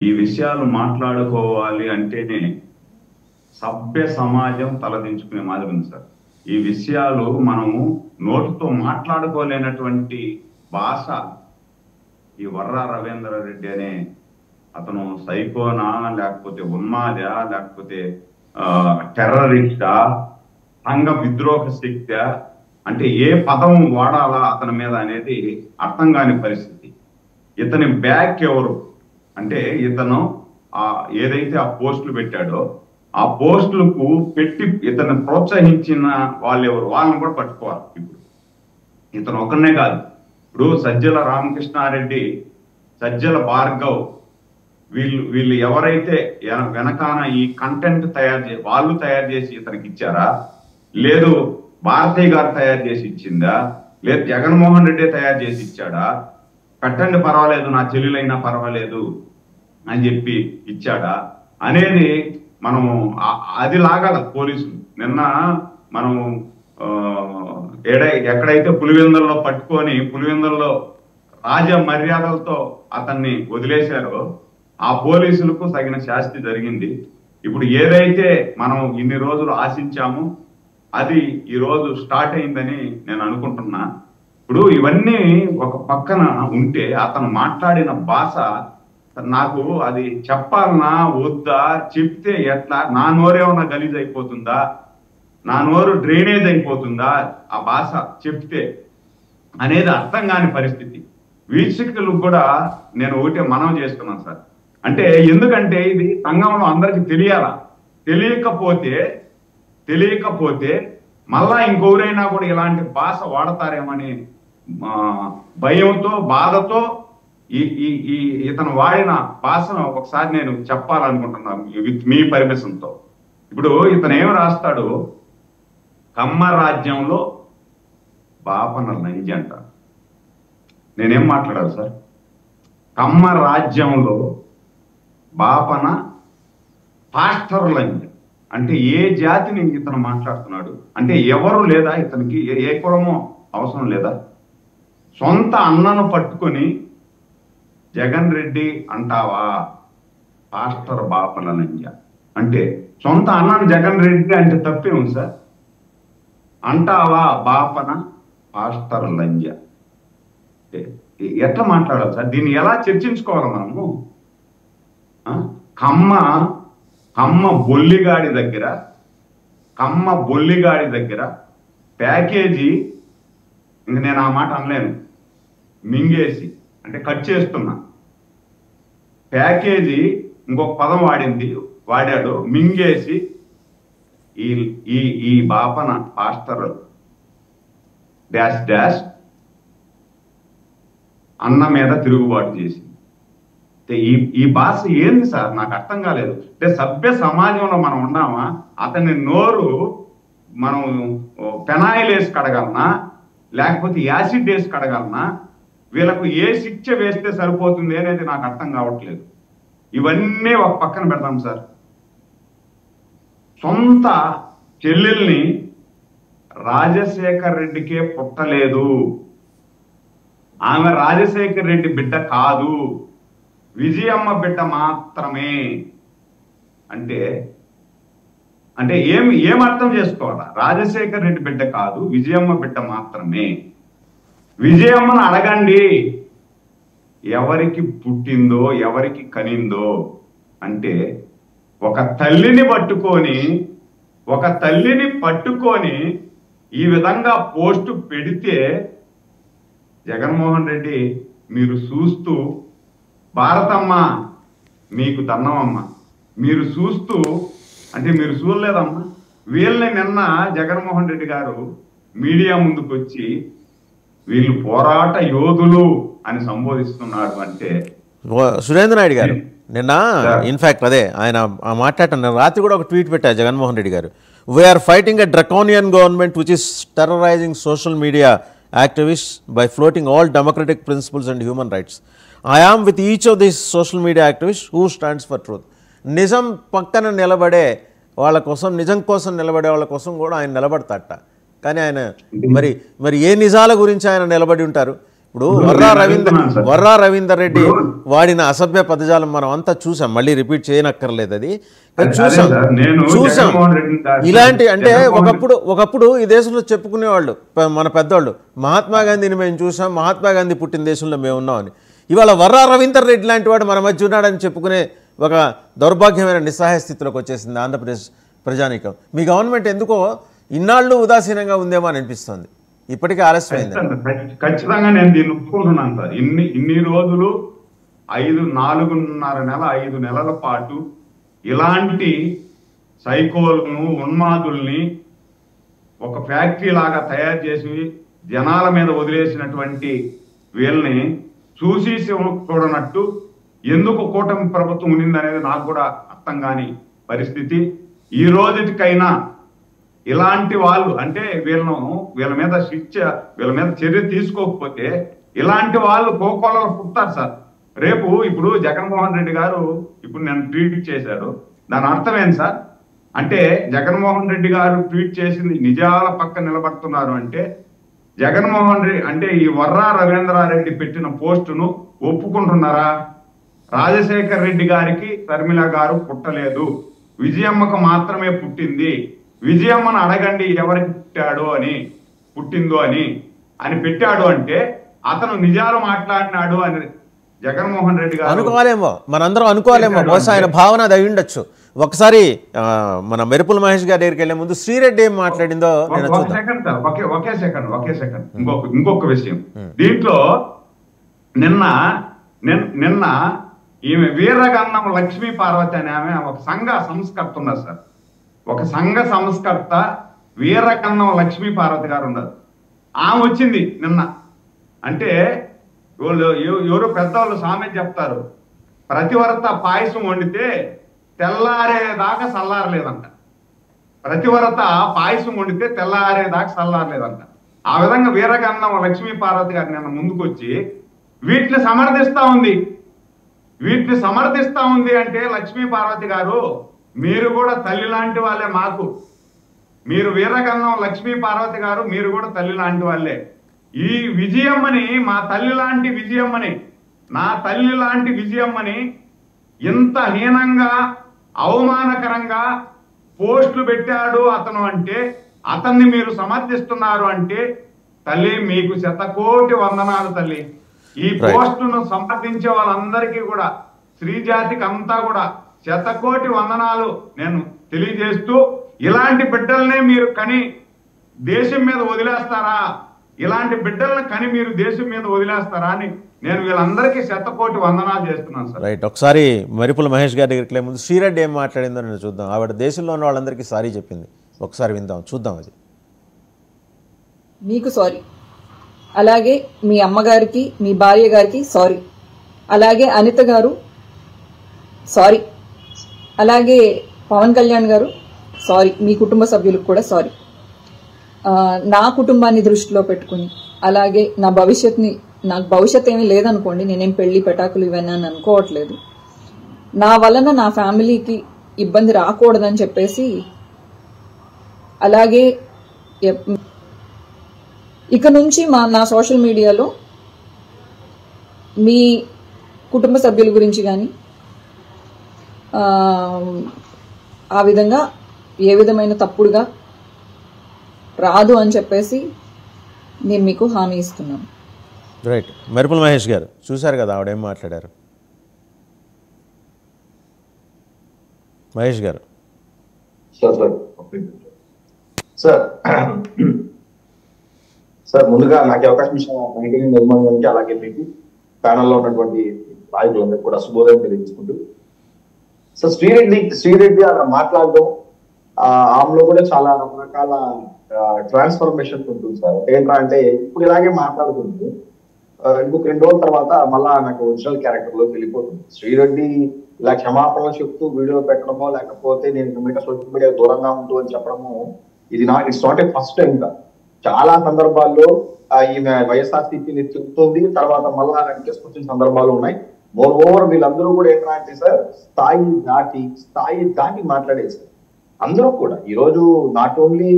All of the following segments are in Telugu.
ఈ విషయాలు మాట్లాడుకోవాలి అంటేనే సభ్య సమాజం తలదించుకునే మాదిరి ఉంది సార్. ఈ విషయాలు మనము నోటితో మాట్లాడుకోలేనటువంటి భాష ఈ వర్రా రవీంద్రారెడ్డి అనే అతను సైకోనా, లేకపోతే ఉన్మాదా, లేకపోతే టెర్రరిస్టా, సంఘ విద్రోహ శక్తి, అంటే ఏ పదం వాడాలా అతని మీద అనేది అర్థం కాని పరిస్థితి. ఇతని బ్యాక్ ఎవరు అంటే ఇతను ఏదైతే ఆ పోస్టులు పెట్టాడో ఆ పోస్టులకు పెట్టి ఇతను ప్రోత్సహించిన వాళ్ళు ఎవరు, వాళ్ళని కూడా పట్టుకోవాలి. ఇప్పుడు ఇతను ఒకనే కాదు, ఇప్పుడు సజ్జల రామకృష్ణారెడ్డి, సజ్జల భార్గవ్, వీళ్ళు ఎవరైతే వెనకాన ఈ కంటెంట్ వాళ్ళు తయారు చేసి ఇతనికి ఇచ్చారా, లేదు భారతీయ గారు తయారు చేసి ఇచ్చిందా, లేదు జగన్మోహన్ రెడ్డి తయారు చేసి ఇచ్చాడా, కట్టండి పర్వాలేదు నా చెల్లెలైనా పర్వాలేదు అని చెప్పి ఇచ్చాడా అనేది మనము అది లాగాల పోలీసులు. నిన్న మనం ఎక్కడైతే పులివెందుల్లో పట్టుకొని పులివెందుల్లో రాజ మర్యాదలతో అతన్ని వదిలేశారో ఆ పోలీసులకు తగిన శాస్తి జరిగింది. ఇప్పుడు ఏదైతే మనం ఇన్ని రోజులు ఆశించామో అది ఈ రోజు స్టార్ట్ అయిందని నేను అనుకుంటున్నా. ఇప్పుడు ఇవన్నీ ఒక పక్కన ఉంటే అతను మాట్లాడిన భాష నాకు అది చెప్పాలనా వద్దా, చెప్తే ఎట్లా, నా నోరేమన్నా గలీజ్ అయిపోతుందా, నా నోరు డ్రైనేజ్ అయిపోతుందా ఆ భాష చెప్తే అనేది అర్థం కాని పరిస్థితి. వీక్షకులకు కూడా నేను ఒకటే మనం చేస్తున్నాను సార్. అంటే ఎందుకంటే ఇది సంఘంలో అందరికి తెలియాలా, తెలియకపోతే మళ్ళా ఇంకెవరైనా కూడా ఇలాంటి భాష వాడతారేమని భయంతో, బాధతో ఇతను వాడిన భాషను ఒకసారి నేను చెప్పాలనుకుంటున్నాను విత్ మీ పర్మిషన్తో. ఇప్పుడు ఇతను ఏం రాస్తాడు, కమ్మ రాజ్యంలో బాపన లంజ అంట. నేనేం మాట్లాడాలి సార్? కమ్మ రాజ్యంలో బాపన పాస్టర్ లంజ అంటే ఏ జాతిని ఇతను మాట్లాడుతున్నాడు? అంటే ఎవరు లేదా ఇతనికి, ఏ కులమో అవసరం లేదా? సొంత అన్నను పట్టుకొని జగన్ రెడ్డి అంటావా పాస్టర్ బాపన లంజ అంటే, సొంత అన్నను జగన్ రెడ్డి అంటే తప్పే ఉంది సార్. అంటావా బాపన పాస్టర్ లంజ ఎట్లా మాట్లాడాలి సార్? దీన్ని ఎలా చర్చించుకోవాలి మనము? కమ్మ బొల్లిగాడి దగ్గర ప్యాకేజీ, ఇంక నేను ఆ మాట అనలేను, మింగేసి అంటే కట్ చేస్తున్నా, ప్యాకేజీ ఇంకొక పదం వాడాడు, మింగేసి ఈ బాపన పాస్టర్ డాష్ డాష్ అన్న మీద తిరుగుబాటు చేసింది. ఈ భాష ఏంది సార్? నాకు అర్థం కాలేదు. అంటే సభ్య సమాజంలో మనం ఉన్నామా? అతని నోరు మనం పెనాయిల్ వేసి కడగలనా, లేకపోతే యాసిడ్ వేసి కడగలనా? వీళ్ళకు ఏ శిక్ష వేస్తే సరిపోతుంది అనేది నాకు అర్థం కావట్లేదు. ఇవన్నీ ఒక పక్కన పెడతాం సార్. సొంత చెల్లెల్ని రాజశేఖర్ రెడ్డికే పుట్టలేదు, ఆమె రాజశేఖర్ రెడ్డి బిడ్డ కాదు, విజయమ్మ బిడ్డ మాత్రమే అంటే ఏం అర్థం చేసుకోవాలా? రాజశేఖర్ రెడ్డి బిడ్డ కాదు, విజయమ్మ బిడ్డ మాత్రమే. విజయమ్మను అడగండి ఎవరికి పుట్టిందో, ఎవరికి కనిందో. అంటే ఒక తల్లిని పట్టుకొని ఈ విధంగా పోస్టు పెడితే జగన్మోహన్ రెడ్డి మీరు చూస్తూ, భారతమ్మ మీకు దన్నమమ్మ, మీరు చూస్తూ అంటే మీరు చూడలేదమ్మా. వీళ్ళని నిన్న జగన్మోహన్ రెడ్డి గారు మీడియా ముందుకు వచ్చి వీళ్ళు పోరాట యోధులు అని సంబోధిస్తున్నాడు. అంటే సురేంద్ర నాయుడు గారు నిన్న ఇన్ఫ్యాక్ట్ అదే ఆయన మాట్లాడటం, రాత్రి కూడా ఒక ట్వీట్ పెట్టారు Jaganmohan Reddy garu, we're fighting a draconian government which is terrorising social media activists by floating all democratic principles and human rights. I am with each of these social media activists who stands for truth. నిజం పక్కన నిలబడే వాళ్ళ కోసం, నిజం కోసం నిలబడే వాళ్ళ కోసం కూడా ఆయన నిలబడతాట. కానీ ఆయన మరి ఏ నిజాల గురించి ఆయన నిలబడి ఉంటారు? ఇప్పుడు వర్రా రవీందర్ రెడ్డి వాడిన అసభ్య పదజాలం మనం అంతా చూసాం, మళ్ళీ రిపీట్ చేయనక్కర్లేదు, అది చూసాం. ఇలాంటి అంటే ఒకప్పుడు ఈ దేశంలో చెప్పుకునేవాళ్ళు మన పెద్దవాళ్ళు, మహాత్మా గాంధీని మేము చూసాం, మహాత్మా గాంధీ పుట్టిన దేశంలో మేము ఉన్నామని. ఇవాళ వర్రా రవీందర్ రెడ్డి లాంటి వాడు మన మధ్య ఉన్నాడని చెప్పుకునే ఒక దౌర్భాగ్యమైన నిస్సహాయ స్థితిలోకి వచ్చేసింది ఆంధ్రప్రదేశ్ ప్రజానీకం. మీ గవర్నమెంట్ ఎందుకో ఇన్నాళ్ళు ఉదాసీనంగా ఉందేమో అని అనిపిస్తుంది. ఇప్పటికే ఆలస్యమైంది. ఖచ్చితంగా నేను దీన్ని ఒప్పుకుంటున్నాను సార్. ఇన్ని రోజులు 5 నెలల పాటు ఇలాంటి సైకోలను, ఉన్మాదుల్ని ఒక ఫ్యాక్టరీ లాగా తయారు చేసి జనాల మీద వదిలేసినటువంటి వీళ్ళని చూసి చూడనట్టు ఎందుకు కూటమి ప్రభుత్వం ఉండిందనేది నాకు కూడా అర్థం కాని పరిస్థితి. ఈ రోజుకైనా ఇలాంటి వాళ్ళు అంటే వీళ్ళ మీద చర్య తీసుకోకపోతే ఇలాంటి వాళ్ళు కోకోలలో పుట్టారు సార్. రేపు ఇప్పుడు జగన్మోహన్ రెడ్డి గారు ఇప్పుడు నేను ట్వీట్ చేశాడు, దాని అర్థం ఏంటి సార్? అంటే జగన్మోహన్ రెడ్డి గారు ట్వీట్ చేసింది నిజాల పక్క నిలబడుతున్నారు అంటే జగన్మోహన్ రెడ్డి అంటే ఈ వర్రా రవీంద్రారెడ్డి పెట్టిన పోస్టును ఒప్పుకుంటున్నారా? రాజశేఖర్ రెడ్డి గారికి షర్మిల గారు పుట్టలేదు, విజయమ్మకు మాత్రమే పుట్టింది, విజయమ్మను అడగండి ఎవరికి పుట్టిందో అని పెట్టాడు అంటే అతను నిజాలు మాట్లాడినాడు అని జగన్మోహన్ రెడ్డి గారు అనుకోవాలేమో, మనందరం అనుకోవాలేమో. బహుశా ఆయన భావన అది అయి ఉండొచ్చు. ఒకసారి మన మెరుపుల మహేష్ గారి దగ్గరికి వెళ్లే ముందు శ్రీరెడ్డి ఏం మాట్లాడిందో ఒకే సెకండ్ ఇంకొక విషయం. దీంట్లో నిన్న ఈమె వీరగన్నం లక్ష్మీ పార్వతి అనే ఆమె ఒక సంఘ సంస్కర్త ఉన్నారు సార్. ఒక సంఘ సంస్కర్త వీరగన్నం లక్ష్మీ పార్వతి గారు ఉన్నారు. ఆమె వచ్చింది నిన్న. అంటే ఎవరు పెద్దవాళ్ళు సామెత చెప్తారు, ప్రతివరత పాయసం వండితే తెల్లారేదాకా చల్లారలేదంట. ప్రతివరత పాయసం వండితే తెల్లారేదాకా చల్లారలేదంట. ఆ విధంగా వీరగన్నం లక్ష్మీ పార్వతి గారు నిన్న ముందుకొచ్చి వీటిని సమర్థిస్తా ఉంది అంటే లక్ష్మీ పార్వతి గారు మీరు కూడా తల్లి లాంటి వాళ్ళే మాకు. మీరు వీరగన్నం లక్ష్మీ పార్వతి గారు మీరు కూడా తల్లి లాంటి వాళ్ళే. ఈ విజయమ్మని మా తల్లి లాంటి విజయమ్మని, నా తల్లి లాంటి విజయమ్మని ఇంత హీనంగా అవమానకరంగా పోస్టులు పెట్టాడు అతను అంటే అతన్ని మీరు సమర్థిస్తున్నారు అంటే తల్లి మీకు 100,000,000 వందనాలు తల్లి. ఈ పోస్టును సమర్థించే వాళ్ళందరికీ కూడా స్త్రీజాతికి అంతా కూడా 100,000,000 వందనాలు నేను తెలియజేస్తూ, ఇలాంటి బిడ్డలనే మీరు కని దేశం మీద వదిలేస్తారా? ఇలాంటి బిడ్డలను కని మీరు దేశం మీద వదిలేస్తారా అని నేను వీళ్ళందరికీ 100,000,000 వందనాలు చేస్తున్నాను సార్. రైట్. ఒకసారి మరిపుల మహేష్ గారి దగ్గరికి ముందు శ్రీరెడ్డి ఏం మాట్లాడిందో నేను చూద్దాం. ఆవిడ దేశంలో ఉన్న వాళ్ళందరికీ సారీ చెప్పింది, ఒకసారి విందాం, చూద్దాం. అది మీకు సారీ, అలాగే మీ అమ్మగారికి మీ భార్య గారికి సారీ, అలాగే అనిత గారు సారీ, అలాగే పవన్ కళ్యాణ్ గారు సారీ, మీ కుటుంబ సభ్యులకు కూడా సారీ. నా కుటుంబాన్ని దృష్టిలో పెట్టుకుని, అలాగే నాకు భవిష్యత్ ఏమీ లేదనుకోండి, నేనేం పెళ్లి పెటాకులు ఇవన్నీ అని అనుకోవట్లేదు. నా వలన నా ఫ్యామిలీకి ఇబ్బంది రాకూడదని చెప్పేసి, అలాగే ఇక నుంచి నా సోషల్ మీడియాలో మీ కుటుంబ సభ్యుల గురించి కానీ ఆ విధంగా ఏ విధమైన తప్పుడుగా రాదు అని చెప్పేసి నేను మీకు హామీ ఇస్తున్నాను. రైట్. మెరుపుల మహేష్ గారు చూశారు కదా ఆవిడేం మాట్లాడారు. మహేష్ గారు. సార్ ముందుగా నాకు అవకాశం ఇచ్చిన నిర్మాణానికి అలాగే మీకు ప్యానల్లో ఉన్నటువంటి నాయకులందరికీ కూడా శుభోదయం తెలియజేసుకుంటూ, సార్ శ్రీరెడ్డి అలా మాట్లాడడం ఆమెలో కూడా చాలా రకరకాల ట్రాన్స్ఫర్మేషన్ ఉంటుంది సార్. ఏంట్రా అంటే ఇప్పుడు ఇలాగే మాట్లాడుతుంది, ఇంకొక 2 రోజుల తర్వాత మళ్ళా నాకు ఒరిజినల్ క్యారెక్టర్ లోకి వెళ్ళిపోతుంది. శ్రీరెడ్డి ఇలా క్షమాపణలు చెప్తూ వీడియో పెట్టడమో, లేకపోతే నేను సోషల్ మీడియా దూరంగా ఉంటూ అని చెప్పడము, it's not a first time. చాలా సందర్భాల్లో ఈమె వైఎస్ఆర్సీపీని చెప్తుంది, తర్వాత మళ్ళా తీసుకొచ్చిన సందర్భాలు ఉన్నాయి. మోర్ ఓవర్ వీళ్ళందరూ కూడా ఏంటంటే సార్ స్థాయి దాటి మాట్లాడేసారు. అందరూ కూడా ఈరోజు నాట్ ఓన్లీ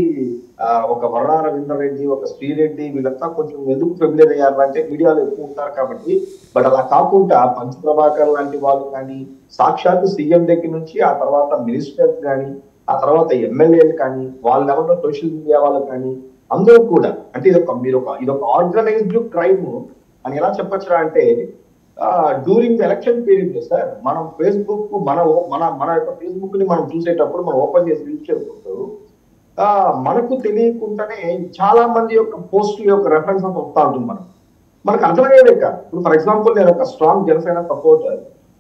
ఒక వర్రా రవీందర్ రెడ్డి, ఒక శ్రీరెడ్డి, వీళ్ళంతా కొంచెం ఎందుకు ఫెమిలియర్ అయ్యారు అంటే మీడియాలో ఎక్కువ ఉంటారు కాబట్టి. బట్ అలా కాకుండా పంచ ప్రభాకర్ లాంటి వాళ్ళు కానీ, సాక్షాత్తు సీఎం దగ్గర నుంచి ఆ తర్వాత మినిస్టర్స్ కానీ, ఆ తర్వాత ఎమ్మెల్యేలు కానీ, వాళ్ళెవరో సోషల్ మీడియా వాళ్ళు కానీ అందరూ కూడా అంటే ఇదొక ఆర్గనైజ్డ్ క్రైమ్ అని ఎలా చెప్పొచ్చురా అంటే during the election period sir మనం ఫేస్బుక్ మన యొక్క ఫేస్బుక్ ని మనం చూసేటప్పుడు మనం ఓపెన్ చేసి యూజ్ చేసుకుంటారు. మనకు తెలియకుండానే చాలా మంది యొక్క పోస్ట్ యొక్క రెఫరెన్స్ వస్తూ ఉంటుంది. మనకు అర్థమయ్యేదే కాదు. ఇప్పుడు ఫర్ ఎగ్జాంపుల్ నేను ఒక స్ట్రాంగ్ జనసేన సపోర్టర్,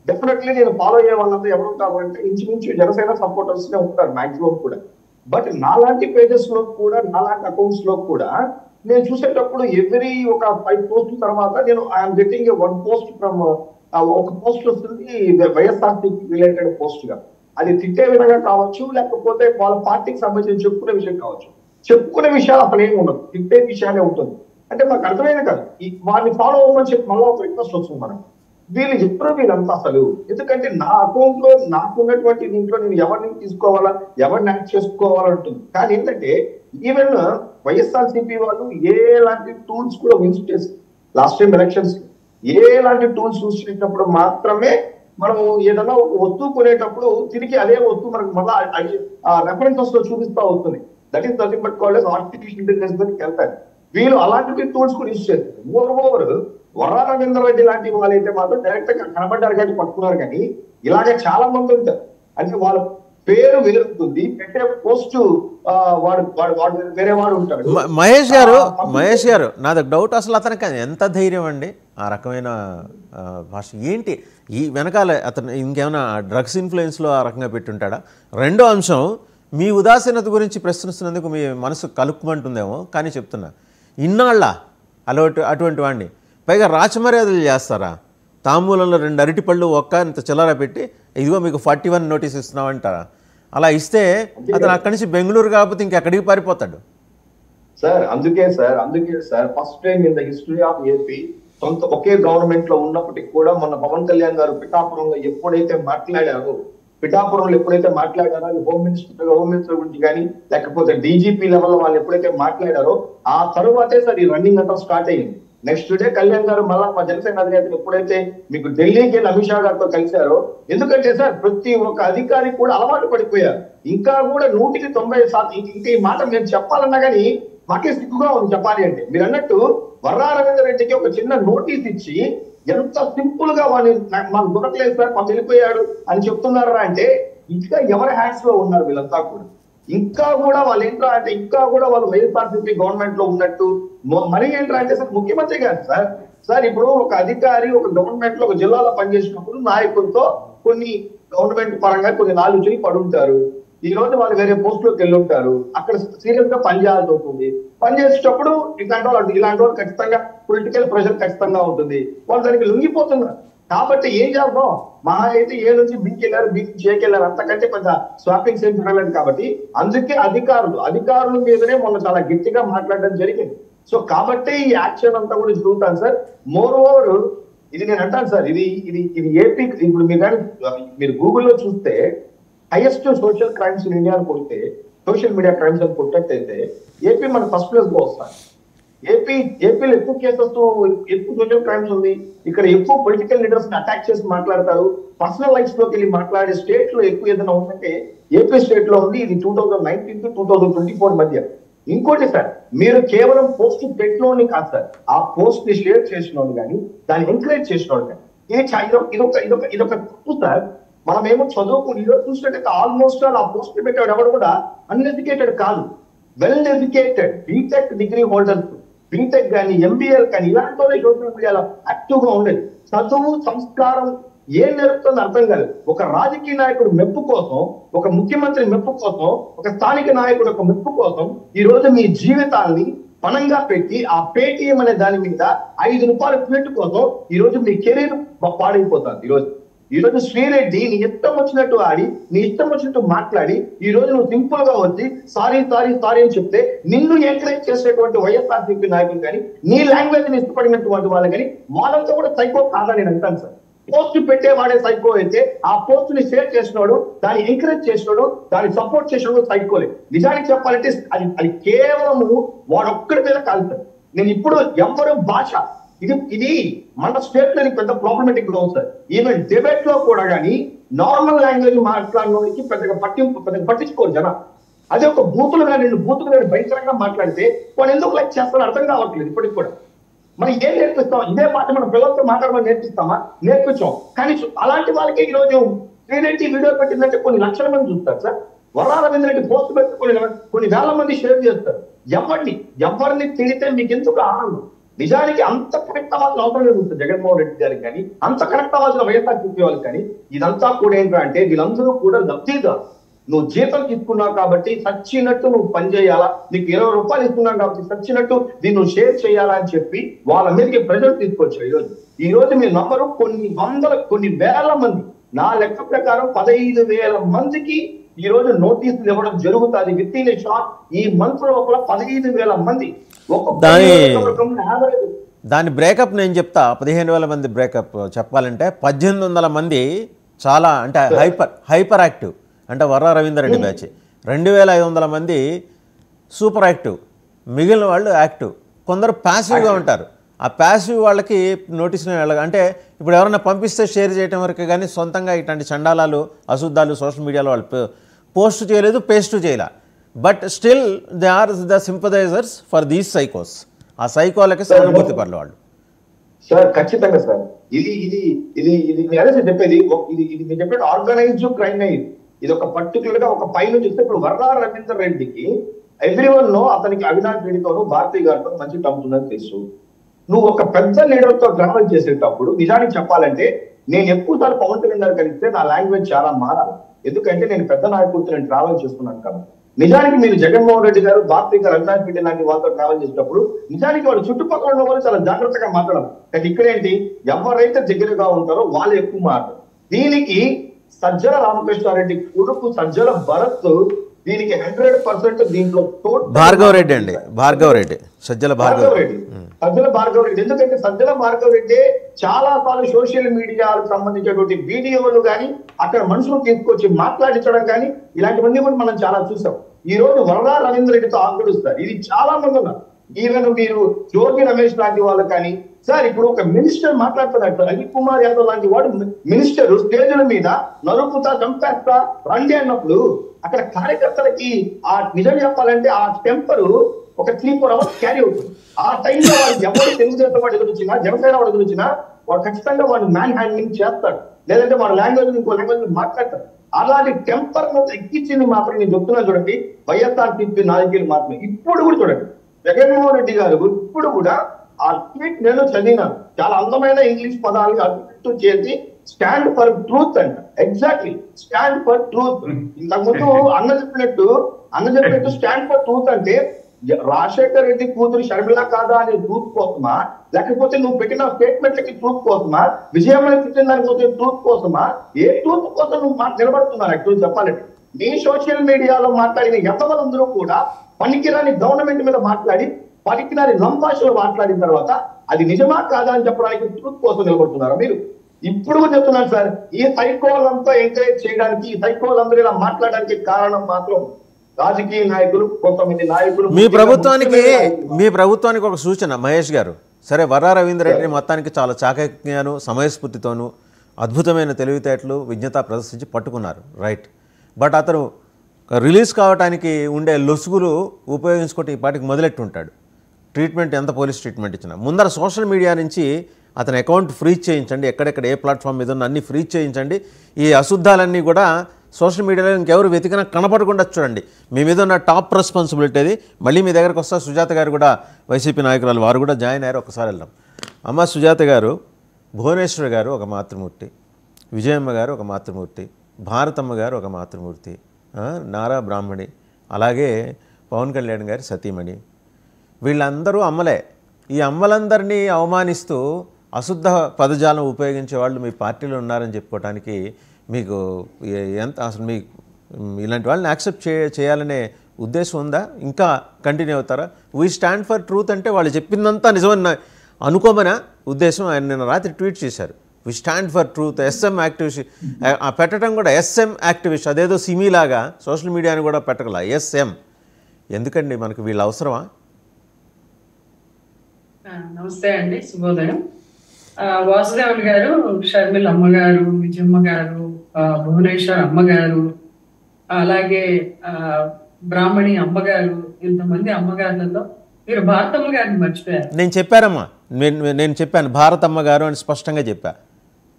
డెఫినెట్లీ నేను ఫాలో అయ్యే వాళ్ళంతా ఎవరు ఉంటారు అంటే ఇంచుమించు జనసేన సపోర్టర్స్ నే ఉంటారు మాక్సిమం కూడా. బట్ నాలాంటి పేజెస్ లో కూడా, నాలాంటి అకౌంట్స్ లో కూడా నేను చూసేటప్పుడు ఎవ్రీ ఒక 5 పోస్ట్ తర్వాత నేను ఐఎమ్ గెటింగ్ 1 పోస్ట్ ఫ్రమ్ ఒక పోస్ట్ వస్తుంది వైఎస్ఆర్సీపీ రిలేటెడ్ పోస్ట్ గా. అది తిట్టే విధంగా కావచ్చు, లేకపోతే వాళ్ళ పార్టీకి సంబంధించి చెప్పుకునే విషయం కావచ్చు. చెప్పుకునే విషయాలు అసలు ఏమి ఉండదు, తిట్టే విషయాలే ఉంటుంది. అంటే మాకు అర్థమైంది కాదు, వారిని ఫాలో అవ్వమని చెప్పి మళ్ళీ ఒక రిక్వెస్ట్ వస్తుంది మనం. వీళ్ళంతా అసలు ఎందుకంటే నా అకౌంట్ లో నాకున్నటువంటి దీంట్లో నేను ఎవరిని తీసుకోవాలా, ఎవరిని యాక్ట్ చేసుకోవాలంటుంది. కానీ ఏంటంటే ఈవెన్ వైఎస్ఆర్సీపీ వాళ్ళు ఎలాంటి టూల్స్ కూడా యూజ్ చేసి లాస్ట్ టైం ఎలక్షన్స్ ఎలాంటి టూల్స్ యూజ్ చేసినప్పుడు మాత్రమే మనం ఏదైనా ఒక వస్తువు కొనేటప్పుడు తిరిగి అదే వస్తువు మనకు మళ్ళీ రెఫరెన్సెస్ లో చూపిస్తా అవుతుంది. That is nothing but called artificial intelligence కి వెళ్తారు వీళ్ళు. అలాంటి టూల్స్ కూడా యూజ్ చేస్తారు. ఓవర్ వర్రా రవీందర్ రెడ్డి లాంటి వాళ్ళైతే మాత్రం డైరెక్ట్ గా కనబడ్డారు కానీ పట్టుకున్నారు. కానీ ఇలాగే చాలా మంది ఉంటారు. అంటే వాళ్ళ పేరు వేరుతుంది, పెట్టే పోస్ట్ వాడు వేరే వాడు ఉంటాడు. మహేష్ గారు నాది డౌట్, అసలు అతనికి ఎంత ధైర్యం అండి ఆ రకమైన భాష ఏంటి? ఈ వెనకాల అతను ఇంకేమైనా డ్రగ్స్ ఇన్ఫ్లుయెన్స్లో ఆ రకంగా పెట్టుంటాడా? రెండో అంశం, మీ ఉదాసీనత గురించి ప్రశ్నిస్తున్నందుకు మీ మనసు కలుక్కుమంటుందేమో, కానీ చెప్తున్నా ఇన్నాళ్ళ అటువంటి వాడిని పైగా రాచమర్యాదలు చేస్తారా? తాంబూలంలో 2 అరటిపళ్ళు ఇంత చిల్లర పెట్టి ఇదిగో మీకు 41 నోటీస్ ఇస్తున్నామంటారా? అలా ఇస్తే అతను అక్కడి నుంచి బెంగళూరు కాకపోతే ఇంకెక్కడికి పారిపోతాడు సార్. అందుకే sir first time in the history of AP సొంత ఒకే గవర్నమెంట్ లో ఉన్నప్పటికీ కూడా మొన్న పవన్ కళ్యాణ్ గారు పిఠాపురంలో ఎప్పుడైతే మాట్లాడారో హోమ్ మినిస్టర్ గురించి కానీ లేకపోతే డీజీపీ లెవెల్ వాళ్ళు ఎప్పుడైతే మాట్లాడారో ఆ తరువాతే సార్ ఈ రన్నింగ్ అంతా స్టార్ట్ అయ్యింది. నెక్స్ట్ డే కళ్యాణ్ గారు మళ్ళా మా జనసేన అధినేతలు ఎప్పుడైతే మీకు ఢిల్లీకి వెళ్ళి అమిత్ షా గారితో కలిశారో, ఎందుకంటే సార్ ప్రతి ఒక్క అధికారి కూడా అలవాటు పడిపోయారు. ఇంకా కూడా 100% ఇంకా ఈ మాట నేను చెప్పాలన్నా కానీ మాకే సిగ్గుగా ఉంది చెప్పాలి అంటే. మీరు అన్నట్టు వర్రా రవీందర్ రెడ్డికి ఒక చిన్న నోటీస్ ఇచ్చి ఎంత సింపుల్ గా మాకు దొరకలేదు సార్ మాకు వెళ్ళిపోయాడు అని చెప్తున్నారా అంటే ఇంకా ఎవరి హ్యాండ్స్ లో ఉన్నారు వీళ్ళంతా కూడా. ఇంకా కూడా వాళ్ళు ఏంట్రా అంటే ఇంకా కూడా వాళ్ళు వైఎస్ఆర్సీపీ గవర్నమెంట్ లో ఉన్నట్టు. మరి ఏంట్రా అంటే సార్ ముఖ్యమంత్రి గారు సార్ ఇప్పుడు ఒక అధికారి ఒక గవర్నమెంట్ లో ఒక జిల్లాలో పనిచేసినప్పుడు నాయకులతో కొన్ని గవర్నమెంట్ పరంగా కొన్ని నాలుగు పడుంటారు. ఈ రోజు వాళ్ళు వేరే పోస్ట్ లోకి వెళ్ళి ఉంటారు. అక్కడ సీరియస్ గా పనిచేయాల్సి అవుతుంది. పనిచేసేటప్పుడు ఇలాంటి వాళ్ళు ఖచ్చితంగా పొలిటికల్ ప్రెషర్ ఖచ్చితంగా ఉంటుంది. వాళ్ళు దానికి లొంగిపోతున్నారు. కాబట్టి ఏం చేద్దాం, మహా అయితే ఏ నుంచి బికి వెళ్ళారు, బి నుంచి ఏకెళ్ళారు, అంతకంటే కొంచెం స్వాపింగ్ సేమ్ జరగలేదు. కాబట్టి అందుకే అధికారుల మీదనే మొన్న చాలా గట్టిగా మాట్లాడడం జరిగింది. సో కాబట్టి ఈ యాక్షన్ అంతా కూడా జరుగుతాను సార్. మోర్ ఓవర్ ఇది నేను అంటాను సార్, ఇది ఏపీ ఇప్పుడు మీరు గూగుల్లో చూస్తే highest social crimes in India అని కొడితే, సోషల్ మీడియా క్రైమ్స్ అని కొట్టినట్టయితే ఏపీ మన ఫస్ట్ ప్లేస్ లో వస్తాను. ఏపీలో ఎక్కువ కేసెస్, ఎక్కువ సోషల్ క్రైమ్స్ ఉంది. ఇక్కడ ఎక్కువ పొలిటికల్ లీడర్స్ ని అటాక్ చేసి మాట్లాడతారు. పర్సనల్ లైఫ్ లోకి వెళ్ళి మాట్లాడే స్టేట్ లో ఎక్కువ ఏదైనా ఉందంటే ఏపీ స్టేట్ లో ఉంది. ఇది 2019 to 2024 మధ్య. ఇంకోటి సార్, మీరు కేవలం పోస్ట్ పెట్టినోని కాదు సార్, ఆ పోస్ట్ ని షేర్ చేసినోడు కానీ దాన్ని ఎంకరేజ్ చేసినోడు కానీ ఇదొక తప్పు సార్. మనం ఏమో చదువుకుని చూసినట్టయితే ఆల్మోస్ట్ ఆ పోస్ట్ పెట్టాడు ఎవరు కూడా అన్ఎడ్యుకేటెడ్ కాదు, well educated BTech degree holders, BTech కానీ ఎంబీఏ కానీ ఇలాంటి వాళ్ళే సోషల్ మీడియాలో యాక్టివ్ గా ఉండేది. చదువు సంస్కారం ఏం నేర్పుతుందో అర్థం కాదు. ఒక రాజకీయ నాయకుడు మెప్పు కోసం, ఒక ముఖ్యమంత్రి మెప్పు కోసం, ఒక స్థానిక నాయకుడు ఒక మెప్పు కోసం ఈ రోజు మీ జీవితాన్ని పణంగా పెట్టి ఆ పేటీఎం అనే దాని మీద 5 రూపాయల ట్వీట్ కోసం ఈ రోజు మీ కెరీర్ పాడైపోతుంది. ఈ రోజు శ్రీరెడ్డి నీ ఇష్టం వచ్చినట్టు ఆడి, నీ ఇష్టం వచ్చినట్టు మాట్లాడి ఈ రోజు నువ్వు సింపుల్ గా వచ్చి సారీ అని చెప్తే నిన్ను ఎంకరేజ్ చేసేటువంటి వైఎస్ఆర్సీపీ నాయకులు కానీ, నీ లాంగ్వేజ్ ని ఇష్టపడినటువంటి వాళ్ళు కానీ వాళ్ళంతా కూడా సైకో కాదని నేను అంటాను సార్. పోస్ట్ పెట్టేవాడే సైకో అయితే ఆ పోస్ట్ ని షేర్ చేసినాడు, దాన్ని ఎంకరేజ్ చేసినాడు, దాన్ని సపోర్ట్ చేసినాడు సైకోలే. నిజానికి చెప్పాలంటే అది కేవలము వాడొక్కడి మీద కాదు. నేను ఇప్పుడు ఎవరు భాష ఇది మన స్టేట్ లో పెద్ద ప్రాబ్లమేటిక్ లో ఉంది సార్. ఈవెన్ డిబేట్ లో కూడా కానీ నార్మల్ లాంగ్వేజ్ మాట్లాడినోడికి పెద్దగా పట్టించుకోరు జనం. అదే ఒక బూతులుగా నేను భయంకరంగా మాట్లాడితే వాళ్ళు ఎందుకు లైక్ చేస్తారో అర్థం కావట్లేదు ఇప్పటికి కూడా. మనం ఏం నేర్పిస్తాం? ఇదే మాట మనం పిల్లలతో మాట్లాడమని నేర్పించాం. కానీ అలాంటి వాళ్ళకి ఈ రోజు శ్రీరెడ్డి వీడియో పెట్టిందంటే కొన్ని లక్షల మంది చూస్తారు సార్. వరాల రెడ్డి పోస్ట్ పెట్టి కొన్ని వేల మంది షేర్ చేస్తారు. ఎవరిని తిడితే మీకు ఎందుకు ఆనందం? నిజానికి అంత కనెక్ట్ అవ్వాల్సిన అవసరం లేదు ఉంటుంది జగన్మోహన్ రెడ్డి గారికి కానీ, అంత కనెక్ట్ అవ్వాల్సిన వైఎస్ఆర్సీపీ వాళ్ళకి కానీ. ఇదంతా కూడా ఏంటంటే వీళ్ళందరూ కూడా లబ్ధిదారు. నువ్వు జీతం తీసుకున్నావు కాబట్టి సచ్చినట్టు నువ్వు పని చేయాలా, నీకు 20 రూపాయలు ఇస్తున్నావు కాబట్టి సచ్చినట్టు దీన్ని నువ్వు షేర్ చేయాలా అని చెప్పి వాళ్ళ మీదకి ప్రజలు తీసుకొచ్చారు. ఈ రోజు మీ నంబరు కొన్ని వేల మంది, నా లెక్క ప్రకారం 15,000 మందికి ఈ రోజు నోటీసులు ఇవ్వడం జరుగుతుంది. విత్ ఇన్ ఏ షార్ట్ ఈ మంత్ లోపల 15,000 మంది. దాని బ్రేకప్ నేను చెప్తా. 15,000 మంది బ్రేకప్ చెప్పాలంటే 1,800 మంది చాలా అంటే హైపర్ యాక్టివ్, అంటే వర్రా రవీందర్ రెడ్డి బ్యాచ్. 2,500 మంది సూపర్ యాక్టివ్, మిగిలిన వాళ్ళు యాక్టివ్. కొందరు ప్యాసివ్గా ఉంటారు. ఆ ప్యాసివ్ వాళ్ళకి నోటీసులు వెళ్ళగా అంటే ఇప్పుడు ఎవరైనా పంపిస్తే షేర్ చేయడం వరకు కానీ సొంతంగా ఇట్లాంటి చండాలాలు అశుద్ధాలు సోషల్ మీడియాలో వాళ్ళు పోస్ట్ చేయలేదు, పేస్ట్ చేయలే. But still they are the sympathisers for these సైకోస్. ఆ సైకోలకి సానుభూతి పర్లు వాళ్ళు. సార్ ఖచ్చితంగా సార్, ఇది చెప్పేది ఇది చెప్పేది ఆర్గనైజ్డ్ క్రైమ్. ఇది ఒక పర్టికులర్ గా ఒక పైన చూస్తే ఇప్పుడు వర్రా రవీందర్ రెడ్డికి ఎవ్రీవన్ నో అతనికి అవినాష్ రెడ్డితోనూ భారతీ గారితో మంచి టర్మ్స్ ఉందని తెలుసు. నువ్వు ఒక పెద్ద లీడర్ తో ట్రావెల్ చేసేటప్పుడు నిజానికి చెప్పాలంటే నేను ఎక్కువసార్లు పవన్ కళ్యాణ్ గారు కలిస్తే నా లాంగ్వేజ్ చాలా మారాలి. ఎందుకంటే నేను పెద్ద నాయకుడితో నేను ట్రావెల్ చేస్తున్నాను కదా. నిజానికి మీరు జగన్మోహన్ రెడ్డి గారు, భారతీ గారు, అవినాష్ రెడ్డి లాంటి వాళ్ళతో ట్రావెల్ చేసేటప్పుడు నిజానికి వాళ్ళు చుట్టుపక్కల ఉన్న వాళ్ళు చాలా జాగ్రత్తగా మాట్లాడాలి. కానీ ఇక్కడేంటి ఎవరైతే దగ్గరగా ఉంటారో వాళ్ళు ఎక్కువ మాట్లాడారు. దీనికి సజ్జల రామకృష్ణారెడ్డి కొడుకు సజ్జల భరత్ దీనికి 100% దీంట్లో భార్గవ రెడ్డి అండి, సజ్జల భార్గవ రెడ్డి. ఎందుకంటే సజ్జల భార్గవ రెడ్డి చాలా సార్లు సోషల్ మీడియాకు సంబంధించినటువంటి వీడియోలు కానీ అక్కడ మనుషులు తీసుకొచ్చి మాట్లాడించడం కానీ ఇలాంటివన్నీ కూడా మనం చాలా చూసాం. ఈ రోజు వర్రా రవీంద్ర రెడ్డితో ఆగ్రహిస్తారు. ఇది చాలా మంది ఉన్నారు. ఈవెన్ మీరు జోగి రమేష్ లాంటి వాళ్ళు కానీ సార్ ఇప్పుడు ఒక మినిస్టర్ మాట్లాడుతున్నట్టు అనిల్ కుమార్ యాదవ్ లాంటి వాడు మినిస్టర్ స్టేజ్ల మీద నరుకుతా చంపేస్తా రండి అన్నప్పుడు అక్కడ కార్యకర్తలకి ఆ నిజం చెప్పాలంటే ఆ టెంపర్ ఒక 3-4 అవర్స్ క్యారీ అవుతుంది. ఆ టైంలో వాడు ఎవరు తెలుగుదేశం వాడు ఎదురొచ్చినా, జనసేన వాడు ఎదురొచ్చినా వాడు ఖచ్చితంగా వాడు మ్యాన్ హ్యాండ్లింగ్ చేస్తాడు, లేదంటే వాడు లాంగ్వేజ్ ఇంకో లాంగ్వేజ్ మాట్లాడతాడు. అలాంటి టెంపర్ ఎక్కించింది మాత్రం నేను చెప్తున్నాను చూడండి వైఎస్ఆర్సీపీ నాయకులు మాత్రమే. ఇప్పుడు కూడా చూడండి జగన్మోహన్ రెడ్డి గారు ఇప్పుడు కూడా ఆ ట్వీట్ నేను చదివినాను. చాలా అందమైన ఇంగ్లీష్ పదాలు అటు చేసి స్టాండ్ ఫర్ ట్రూత్ అంట. Exactly stand for truth. ఇంతకుముందు అన్న చెప్పినట్టు స్టాండ్ ఫర్ ట్రూత్ అంటే రాజశేఖర్ రెడ్డి కూతురు షర్మిల కాదా అనే ట్రూత్ కోసమా, లేకపోతే నువ్వు పెట్టిన స్టేట్మెంట్లకి ట్రూత్ కోసమా, విజయమని పెట్టిన దానికోసం ట్రూత్ కోసమా, ఏ ట్రూత్ కోసం నువ్వు నిలబడుతున్నారు? యాక్చువల్ చెప్పాలంటే నీ సోషల్ మీడియాలో మాట్లాడిన ఎంతమందరూ కూడా పనికిరాని గవర్నమెంట్ మీద మాట్లాడి పనికిరాని లంబాషలో మాట్లాడిన తర్వాత అది నిజమా కాదా అని చెప్పడానికి ట్రూత్ కోసం నిలబడుతున్నారా మీరు? ఇప్పుడు చెప్తున్నాను సార్, ఈ సైకోలంతా ఎంకరేజ్ చేయడానికి, ఈ సైకోలందరూ ఇలా మాట్లాడడానికి కారణం మాత్రం రాజకీయ నాయకులు, కొంతమంది నాయకులు. మీ ప్రభుత్వానికి ఒక సూచన మహేష్ గారు. సరే వర్రా రవీందర్ రెడ్డిని మొత్తానికి చాలా చాకజ్ఞాను, సమయస్ఫూర్తితోనూ అద్భుతమైన తెలివితేటలు, విజ్ఞత ప్రదర్శించి పట్టుకున్నారు, రైట్. బట్ అతను రిలీజ్ కావడానికి ఉండే లొసుగులు ఉపయోగించుకుంటే ఈ పాటికి మొదలెట్టుంటాడు. ట్రీట్మెంట్ ఎంత పోలీస్ ట్రీట్మెంట్ ఇచ్చినా ముందర సోషల్ మీడియా నుంచి అతని అకౌంట్ ఫ్రీజ్ చేయించండి, ఎక్కడెక్కడ ఏ ప్లాట్ఫామ్ మీద ఉన్న అన్నీ ఫ్రీజ్ చేయించండి. ఈ అశుద్ధాలన్నీ కూడా సోషల్ మీడియాలో ఇంకెవరు వెతికినా కనపడకుండా చూడండి. మీ మీద ఉన్న టాప్ రెస్పాన్సిబిలిటీ అది. మళ్ళీ మీ దగ్గరకు వస్తా. సుజాత గారు కూడా వైసీపీ నాయకురాలు, వారు కూడా జాయిన్ అయ్యారు. ఒకసారి వెళ్దాం. అమ్మ సుజాత గారు, భువనేశ్వర్ గారు ఒక మాతృమూర్తి, విజయమ్మ గారు ఒక మాతృమూర్తి, భారతమ్మ గారు ఒక మాతృమూర్తి, నారా బ్రాహ్మణి, అలాగే పవన్ కళ్యాణ్ గారి సతీమణి, వీళ్ళందరూ అమ్మలే. ఈ అమ్మలందరినీ అవమానిస్తూ అశుద్ధ పదజాలం ఉపయోగించే వాళ్ళు మీ పార్టీలో ఉన్నారని చెప్పుకోవడానికి మీకు ఎంత అసలు మీ ఇలాంటి వాళ్ళని యాక్సెప్ట్ చేయాలనే ఉద్దేశం ఉందా? ఇంకా కంటిన్యూ అవుతారా? వీ స్టాండ్ ఫర్ ట్రూత్ అంటే వాళ్ళు చెప్పిందంతా నిజమని అనుకోమనా ఉద్దేశం? ఆయన నిన్న రాత్రి ట్వీట్ చేశారు, we stand for truth, SM activist పెట్టడం కూడా ఎస్ఎం యాక్టివిస్ట్, అదేదో సిమీలాగా సోషల్ మీడియాని కూడా పెట్టగల ఎస్ఎం. ఎందుకండి మనకు వీళ్ళు అవసరమా? నమస్తే అండి, శుభోదయం. వాసుదేవులు గారు, షర్మిల అమ్మగారు, విజయమ్మ గారు, భువనేశ్వర్ అమ్మగారు, అలాగే బ్రాహ్మణి అమ్మగారు, ఇంతమంది అమ్మగారులలో మీరు భారతమ్మ గారిని మర్చిపోయారు. నేను చెప్పారమ్మా, నేను చెప్పాను భారతమ్మ గారు అని స్పష్టంగా చెప్పా.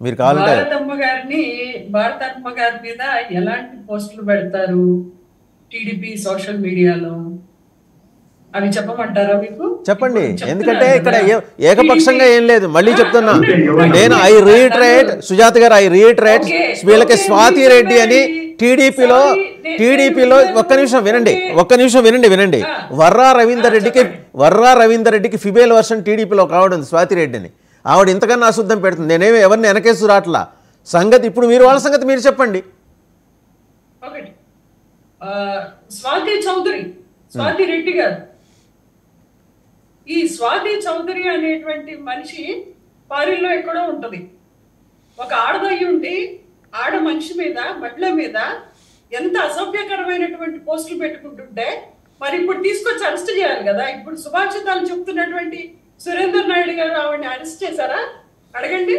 మీరు కావాలంటే భారతమ్మ గారి మీద ఎలాంటి పోస్టులు పెడతారు టీడీపీ సోషల్ మీడియాలో అవి చెప్పమంటారా మీకు? చెప్పండి, ఎందుకంటే ఇక్కడ ఏకపక్షంగా ఏం లేదు. మళ్ళీ చెప్తున్నా నేను, ఐ రీట్రేట్ సుజాత గారు, ఐ రీట్రేట్ వీళ్ళకి స్వాతి రెడ్డి అని టీడీపీలో ఒక్క నిమిషం వినండి. వర్రా రవీందర్ రెడ్డికి ఫిమేల్ వర్షన్ టీడీపీలో ఒక ఆవిడ ఉంది, స్వాతి రెడ్డి అని. ఆవిడ ఇంతకన్నా అశుద్ధం పెడుతుంది. నేనేమి ఎవరిని వెనకేసు రాట్లా సంగతి. ఇప్పుడు మీరు వాళ్ళ సంగతి మీరు చెప్పండి. స్వాతి రెడ్డి గారు, ఈ స్వాతి చౌదరి అనేటువంటి మనిషి పారిల్లో ఎక్కడో ఉంటది. ఒక ఆడదయ్యి ఉండి ఆడ మనిషి మీద, మహిళ మీద ఎంత అసభ్యకరమైనటువంటి పోస్టులు పెట్టుకుంటుంటే మరి ఇప్పుడు తీసుకొచ్చి అరెస్ట్ చేయాలి కదా. ఇప్పుడు సుభాషితాలు చెప్తున్నటువంటి సురేందర్ నాయుడు గారు ఆవిడని అరెస్ట్ చేశారా? అడగండి.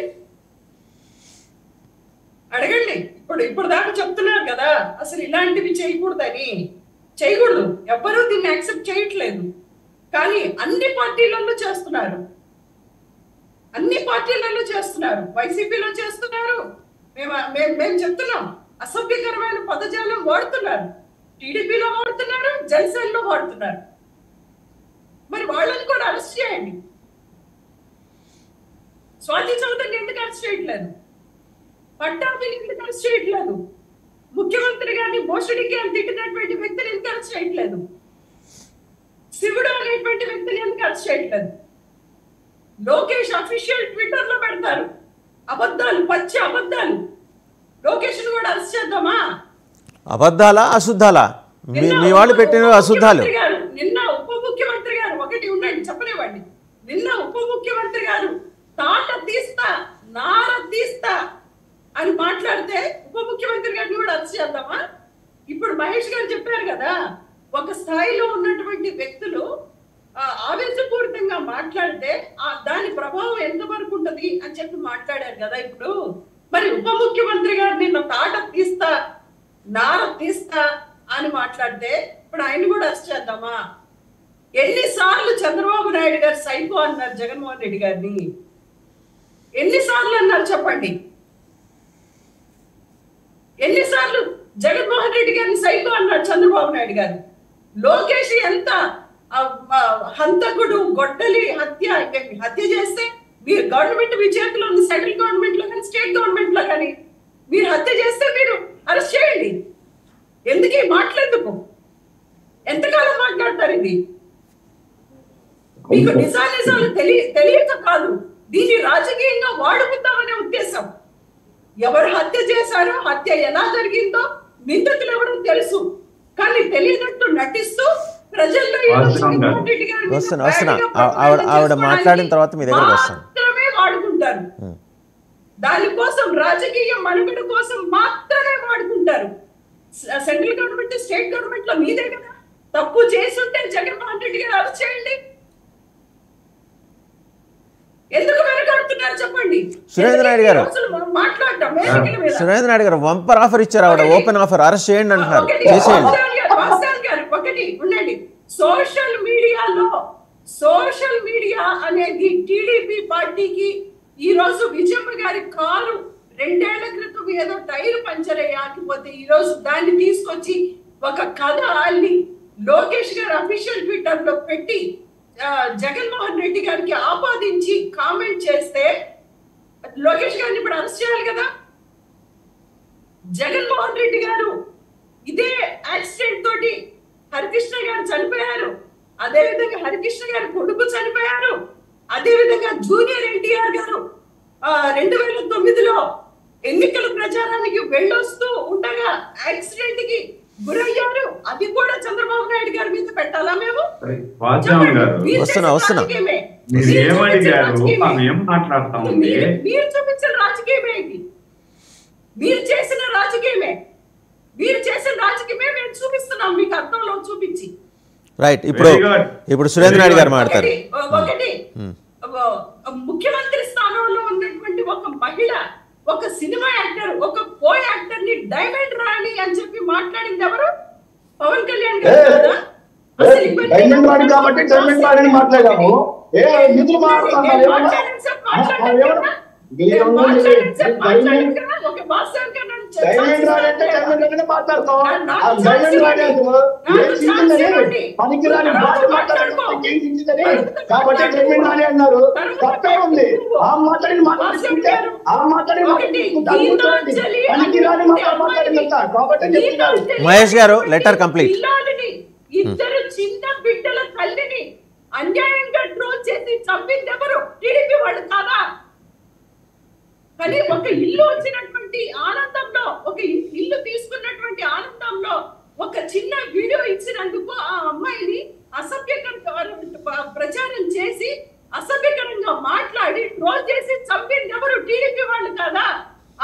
ఇప్పుడు దాకా చెప్తున్నారు కదా అసలు ఇలాంటివి చేయకూడదు. ఎవ్వరూ దీన్ని యాక్సెప్ట్ చేయట్లేదు. కానీ అన్ని పార్టీలలో చేస్తున్నారు. వైసీపీలో చేస్తున్నారు. మేము చెప్తున్నాం, అసభ్యకరమైన పదజాలం వాడుతున్నారు. టీడీపీలో వాడుతున్నారు, జనసేనలో వాడుతున్నారు. మరి వాళ్ళని కూడా అరెస్ట్ చేయండి. స్వాతి చౌదరిని ఎందుకు అరెస్ట్ చేయట్లేదు? పట్టాభిని ఎందుకు అరెస్ట్ చేయట్లేదు? ముఖ్యమంత్రి గారిని మోసడికి అని తిట్టినటువంటి వ్యక్తిని ఎందుకు అరెస్ట్ చేయట్లేదు? శివుడు అనేటువంటి వ్యక్తిని ఎందుకు అరెస్ట్ చేయట్లేదు? లోకేష్ అఫీషియల్ ట్విట్టర్ లో పెడతారు అబద్ధాలు, పచ్చి అబద్ధాలు. లోకేష్ కూడా అరెస్ట్ చేద్దామా? అబద్ధాలా అశుద్ధాలా? మీ వాళ్ళు పెట్టిన అశుద్ధాలు. నిన్న ఉప ముఖ్యమంత్రి గారు ఒకటి ఉండండి చెప్పలేవాడిని. నిన్న ఉప ముఖ్యమంత్రి గారు తాట తీస్తా, నార తీస్తా అని మాట్లాడితే ఉప ముఖ్యమంత్రి గారిని కూడా అరెస్ట్ చేద్దామా? ఇప్పుడు మహేష్ గారు చెప్పారు కదా, ఒక స్థాయిలో ఉన్నటువంటి వ్యక్తులు ఆవేశపూరితంగా మాట్లాడితే దాని ప్రభావం ఎంతవరకు ఉంటది అని చెప్పి మాట్లాడారు కదా. ఇప్పుడు మరి ఉప ముఖ్యమంత్రి గారు నిన్న తాట తీస్తా, నార తీస్తా అని మాట్లాడితే ఇప్పుడు ఆయన కూడా అరెస్ట్ చేద్దామా? ఎన్నిసార్లు చంద్రబాబు నాయుడు గారు సైకో అన్నారు జగన్మోహన్ రెడ్డి గారిని? ఎన్నిసార్లు అన్నారు చెప్పండి? ఎన్నిసార్లు జగన్మోహన్ రెడ్డి గారిని సైకో అన్నారు చంద్రబాబు నాయుడు గారు? లోకేష్ ఎంత హంతకుడు, గొడ్డలి హత్య చేస్తే మీరు గవర్నమెంట్ మీ చేతిలో ఉంది, సెంట్రల్ గవర్నమెంట్ లో కానీ స్టేట్ గవర్నమెంట్ లో కానీ మీరు హత్య చేస్తే మీరు అరెస్ట్ చేయండి. ఎందుకు మాట్లాడేందుకు? ఎంతకాలం మాట్లాడతారు? ఇది మీకు నిజాలు తెలియక కాదు, దీన్ని రాజకీయంగా వాడుకుందామనే ఉద్దేశం. ఎవరు హత్య చేశారో, హత్య ఎలా జరిగిందో నిందితులు ఎవరో తెలుసు, కానీ తెలియనట్టు నటిస్తూ ప్రజల్లో ఆవిడ మాట్లాడిన తర్వాత మీ దగ్గర మాత్రమే వాడుకుంటారు. దానికోసం రాజకీయ మనుగడ కోసం మాత్రమే వాడుకుంటారు. సెంట్రల్ గవర్నమెంట్, స్టేట్ గవర్నమెంట్ లో మీదే కదా. తప్పు చేస్తుంటే జగన్మోహన్ రెడ్డి గారు అరెస్ట్ చేయండి. ఎందుకు వెనకాడుతున్నారు చెప్పండి? సురేంద్ర నాయుడు గారు వంపర్ ఆఫర్ ఇచ్చారు, ఆవిడ ఓపెన్ ఆఫర్, అరెస్ట్ చేయండి అంటున్నారు. ఒకటి ఉండండి, సోషల్ మీడియా అనేది టీడీపీ పార్టీకి ఈ రోజు విజయమ్మ గారి కారు 2 ఏళ్ల క్రితం ఏదో టైర్ పంచర్ అయ్యాకపోతే ఈ రోజు దాన్ని తీసుకొచ్చి ఒక కథ అల్లి లోకేష్ గారు అఫీషియల్ ట్విట్టర్ లో పెట్టి జగన్మోహన్ రెడ్డి గారికి ఆపాదించి కామెంట్ చేస్తే లోకేష్ గారిని ఇప్పుడు అరెస్ట్ చేయాలి కదా. జగన్మోహన్ రెడ్డి గారు ఇదే యాక్సిడెంట్ తోటి హరికృష్ణ గారు చనిపోయారు, అదే విధంగా హరికృష్ణ గారి కొడుకు చనిపోయారు, అదే విధంగా జూనియర్ ఎన్టీఆర్ గారు 2009లో ఎన్నికల ప్రచారానికి వెళ్ళొస్తూ ఉండగా యాక్సిడెంట్ కి గురయ్యారు. అది కూడా చంద్రబాబు నాయుడు గారి మీద పెట్టాలా మేము? వాద్యామణి గారు వస్తున్నా. మీరు ఏమడిగారు, ఆమె ఏం మాట్లాడుతా ఉంది? మీరు చూపించిన రాజకీయమే ఇది. మీరు చేసిన రాజకీయమే మేము చూపిస్తున్నాం మీకు అర్థంలో చూపించి. రైట్. ఇప్పుడు సురేంద్ర నాయుడు గారు మాట్లాడతారు. ఒకటి ముఖ్యమంత్రి స్థానంలో ఉన్నటువంటి ఒక మహిళ, ఒక సినిమా యాక్టర్, ఒక కో యాక్టర్ ని డైమండ్ రాణి అని చెప్పి మాట్లాడింది ఎవరు? పవన్ కళ్యాణ్ గారు కదా. డైమండ్ రాణి కాబట్టి డైమండ్ రాణి మాట్లాడాము. మహేష్ గారు లెటర్ కంప్లీట్. ఇద్దరు చిన్న బిడ్డల తల్లిని అన్యాయంగా డ్రోన్ చేసి చంపింది ఎవరు? టీడీపీ వాళ్ళు కాదా? కానీ ఒక ఇల్లు వచ్చినటువంటి ఆనందంలో, ఒక ఇల్లు తీసుకున్నటువంటి ఆనందంలో ఒక చిన్న వీడియో ఇచ్చినందుకు ఆ అమ్మాయిని అసభ్యకరంగా ప్రచారం చేసి అసభ్యకరంగా మాట్లాడి ట్రోల్ చేసి చంపింది ఎవరు? టీడీపీ వాళ్ళు కాదా?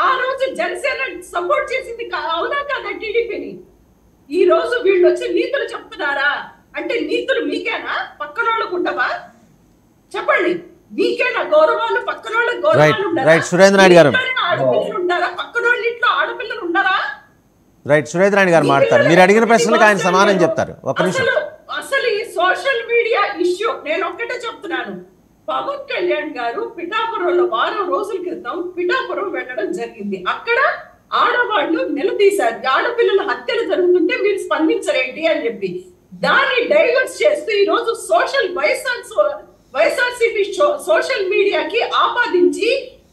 ఆ రోజు జనసేన సపోర్ట్ చేసింది అవునా కాదా టీడీపీని? ఈ రోజు వీళ్ళు వచ్చి నీతులు చెప్తున్నారా? అంటే నీతులు మీకేనా, పక్కన వాళ్ళకు ఉండవా? చెప్పండి. మీకేనా గౌరవాలు, పక్కన వాళ్ళకి గౌరవాలు ఉండరా? సురేంద్ర నాయుడు గారు ఆడపిల్లలు ఉండారా? పక్కన వాళ్ళ ఇంట్లో ఆడపిల్లలు ఉండరా? రైట్. సురేంద్ర నాయుడు గారు మాట్లాడతారు. మీరు అడిగిన ప్రశ్నలకు ఆయన సమాధానం చెప్తారు. ఒక నిమిషం. అసలు ఈ సోషల్ మీడియా ఇష్యూ నేను ఒక్కటే చెప్తున్నాను. పవన్ కళ్యాణ్ గారు పిఠాపురంలో వారం రోజుల క్రితం పిఠాపురం వెళ్ళడం జరిగింది. అక్కడ ఆడవాళ్ళు నిలదీశారు, ఆడపిల్లల హత్యలు జరుగుతుంటే మీరు స్పందించరేంటి అని చెప్పి. దాన్ని డైవర్స్ చేస్తూ ఈ రోజు వైఎస్ఆర్సీపీ సోషల్ మీడియాకి ఆపాదించి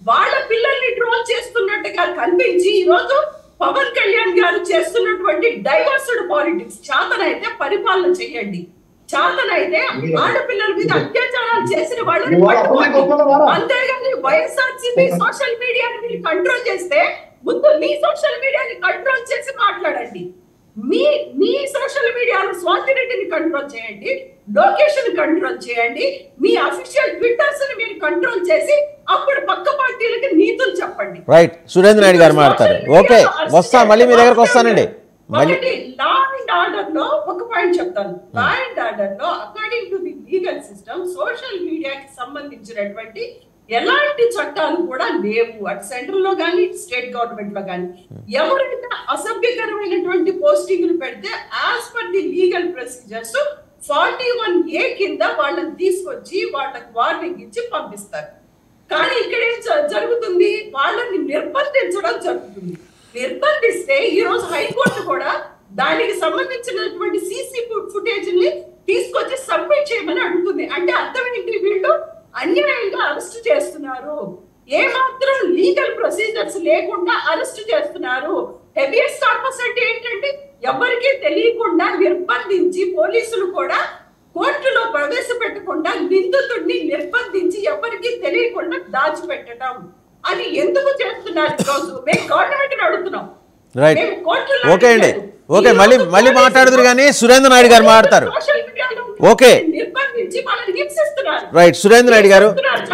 వాళ్ళ పిల్లల్ని ట్రోల్ చేస్తున్నట్టుగా కనిపించి ఈ రోజు పవన్ కళ్యాణ్ గారు చేస్తున్నటువంటి డైవర్స్డ్ పాలిటిక్స్. చేతనైతే పరిపాలన చెయ్యండి, చేతనైతే ఆడపిల్లల మీద అత్యాచారాలు చేసిన వాళ్ళని పట్టుకోండి. అంతేగాని వైఎస్ఆర్సీపీ సోషల్ మీడియాని మీరు కంట్రోల్ చేస్తే ముందు మీ సోషల్ మీడియాని కంట్రోల్ చేసి మాట్లాడండి. మీ సోషల్ మీడియాలో స్వాతిరెడ్డిని కంట్రోల్ చేయండి, లొకేషన్ కంట్రోల్ చేయండి, మీ అఫీషియల్ ట్విట్టర్స్ ని మీరు కంట్రోల్ చేసి అప్పుడు పక్క పార్టీలకి నీతులు చెప్పండి. రైట్. సురేంద్ర నాయుడు గారు మాట్లాడతారు. ఓకే, వస్తా, మళ్ళీ మీ దగ్గరకు వస్తానండి. లా అండ్ ఆర్డర్ లో ఒక పాయింట్ చెప్తాను. లా అండ్ ఆర్డర్ లో according to the legal system social మీడియాకి సంబంధించినటువంటి ఎలాంటి చట్టాలు కూడా లేవు. అటు సెంట్రల్ లో కానీ స్టేట్ గవర్నమెంట్ లో కానీ ఎవరైనా అసభ్యకరమైనటువంటి పోస్టింగ్లు పెడితే as per the legal procedures 41A కింద వాళ్ళని తీసుకొచ్చి వాళ్ళకి వార్నింగ్ ఇచ్చి పంపిస్తారు. కానీ ఇక్కడ ఏం జరుగుతుంది? వాళ్ళని నిర్బంధించడం జరుగుతుంది. నిర్బంధిస్తే ఈ రోజు హైకోర్టు కూడా దానికి సంబంధించినటువంటి సీసీ ఫుటేజ్ ని తీసుకొచ్చి సబ్మిట్ చేయమని అడుగుతుంది. అంటే అర్థం ఏంటి? వీళ్ళు అన్యాయంగా అరెస్ట్ చేస్తున్నారు, ఏమాత్రం లీగల్ ప్రొసీజర్స్ లేకుండా అరెస్ట్ చేస్తున్నారు. హెబియస్ కార్పస్ అంటే ఏంటంటే ఎవరికి తెలియకుండా నిర్బంధించి పోలీసులు కూడా కోర్టులో ప్రవేశపెట్టకుండా నిందితుడిని నిర్బంధించి ఎవరికి తెలియకుండా దాచిపెట్టడం. అది ఎందుకు చేస్తున్నారు? ఈరోజు మేము గవర్నమెంట్ అడుగుతున్నాం. ఓకే అండి, ఓకే, మళ్ళీ మాట్లాడుతున్నారు కానీ సురేంద్ర నాయుడు గారు మాట్లాడతారు. Okay, right. సురేంద్ర నాయుడు గారు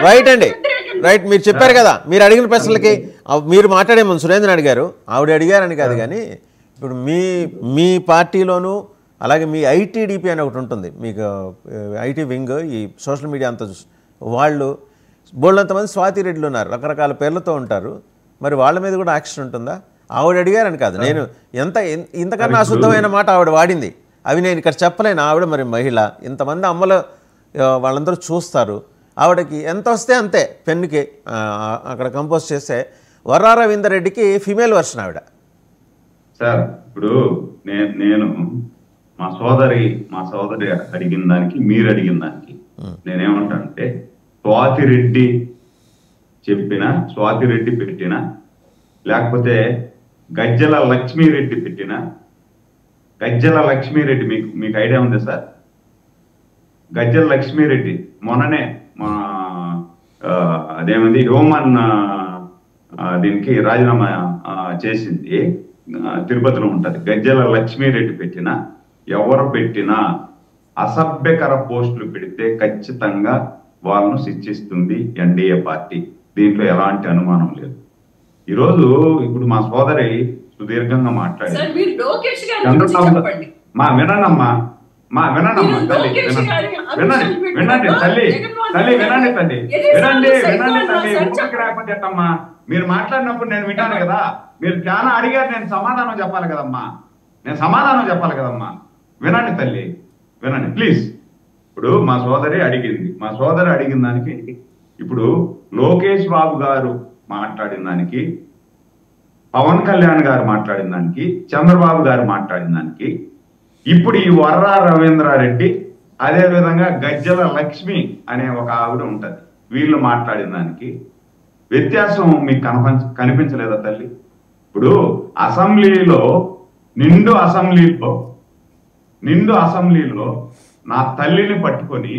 రైట్ అండి, రైట్. మీరు చెప్పారు కదా, మీరు అడిగిన ప్రశ్నలకి మీరు మాట్లాడే ముందు సురేంద్ర నాయుడు గారు ఆవిడ అడిగారని కాదు కానీ ఇప్పుడు మీ పార్టీలోనూ అలాగే మీ ఐటీడీపీ అని ఒకటి ఉంటుంది, మీకు ఐటీ వింగ్, ఈ సోషల్ మీడియా అంతా వాళ్ళు బోళ్ళంతమంది స్వాతిరెడ్డిలు ఉన్నారు, రకరకాల పేర్లతో ఉంటారు. మరి వాళ్ళ మీద కూడా యాక్షన్ ఉంటుందా? ఆవిడ అడిగారని కాదు, నేను ఇంతకన్నా అశుద్ధమైన మాట ఆవిడ వాడింది, అవి నేను ఇక్కడ చెప్పలేను. ఆవిడ మరి మహిళ, ఇంతమంది అమ్మలు వాళ్ళందరూ చూస్తారు, ఆవిడకి ఎంత వస్తే అంతే పెన్నుకి అక్కడ కంపోజ్ చేస్తే వర్రా రవీందర్ రెడ్డికి ఫీమేల్ వర్షన్ ఆవిడ. సార్ ఇప్పుడు నేను మా సోదరి అడిగిన దానికి మీరు అడిగిన దానికి నేనేమంటానంటే స్వాతిరెడ్డి పెట్టిన లేకపోతే గజ్జల లక్ష్మీరెడ్డి పెట్టిన గజ్జల లక్ష్మీరెడ్డి మీకు ఐడియా ఉంది సార్? గజ్జల లక్ష్మీరెడ్డి మొన్ననే మా అదేమంది హ్యూమన్ దీనికి రాజీనామా చేసింది. తిరుపతిలో ఉంటది. గజ్జల లక్ష్మీరెడ్డి పెట్టినా ఎవరు పెట్టినా అసభ్యకర పోస్టులు పెడితే ఖచ్చితంగా వాళ్ళను శిక్షిస్తుంది ఎన్డీఏ పార్టీ. దీంట్లో ఎలాంటి అనుమానం లేదు. ఈరోజు ఇప్పుడు మా సోదరి సుదీర్ఘంగా మాట్లాడి వినండమ్మా తల్లి వినండి తల్లి వినండి తల్లి రాకపోతే ఎట్టమ్మా. మీరు మాట్లాడినప్పుడు నేను విన్నాను కదా, మీరు చాలా అడిగారు, నేను సమాధానం చెప్పాలి కదమ్మా, వినండి తల్లి వినండి ప్లీజ్. ఇప్పుడు మా సోదరి అడిగిన దానికి ఇప్పుడు లోకేష్ బాబు గారు మాట్లాడిన దానికి, పవన్ కళ్యాణ్ గారు మాట్లాడిన దానికి, చంద్రబాబు గారు మాట్లాడిన దానికి, ఇప్పుడు ఈ వర్రా రవీంద్రారెడ్డి అదే విధంగా గజ్జల లక్ష్మి అనే ఒక ఆవిడ ఉంటది, వీళ్ళు మాట్లాడిన దానికి వ్యత్యాసం మీకు కనిపించలేదా తల్లి? ఇప్పుడు నిండు అసెంబ్లీలో నా తల్లిని పట్టుకొని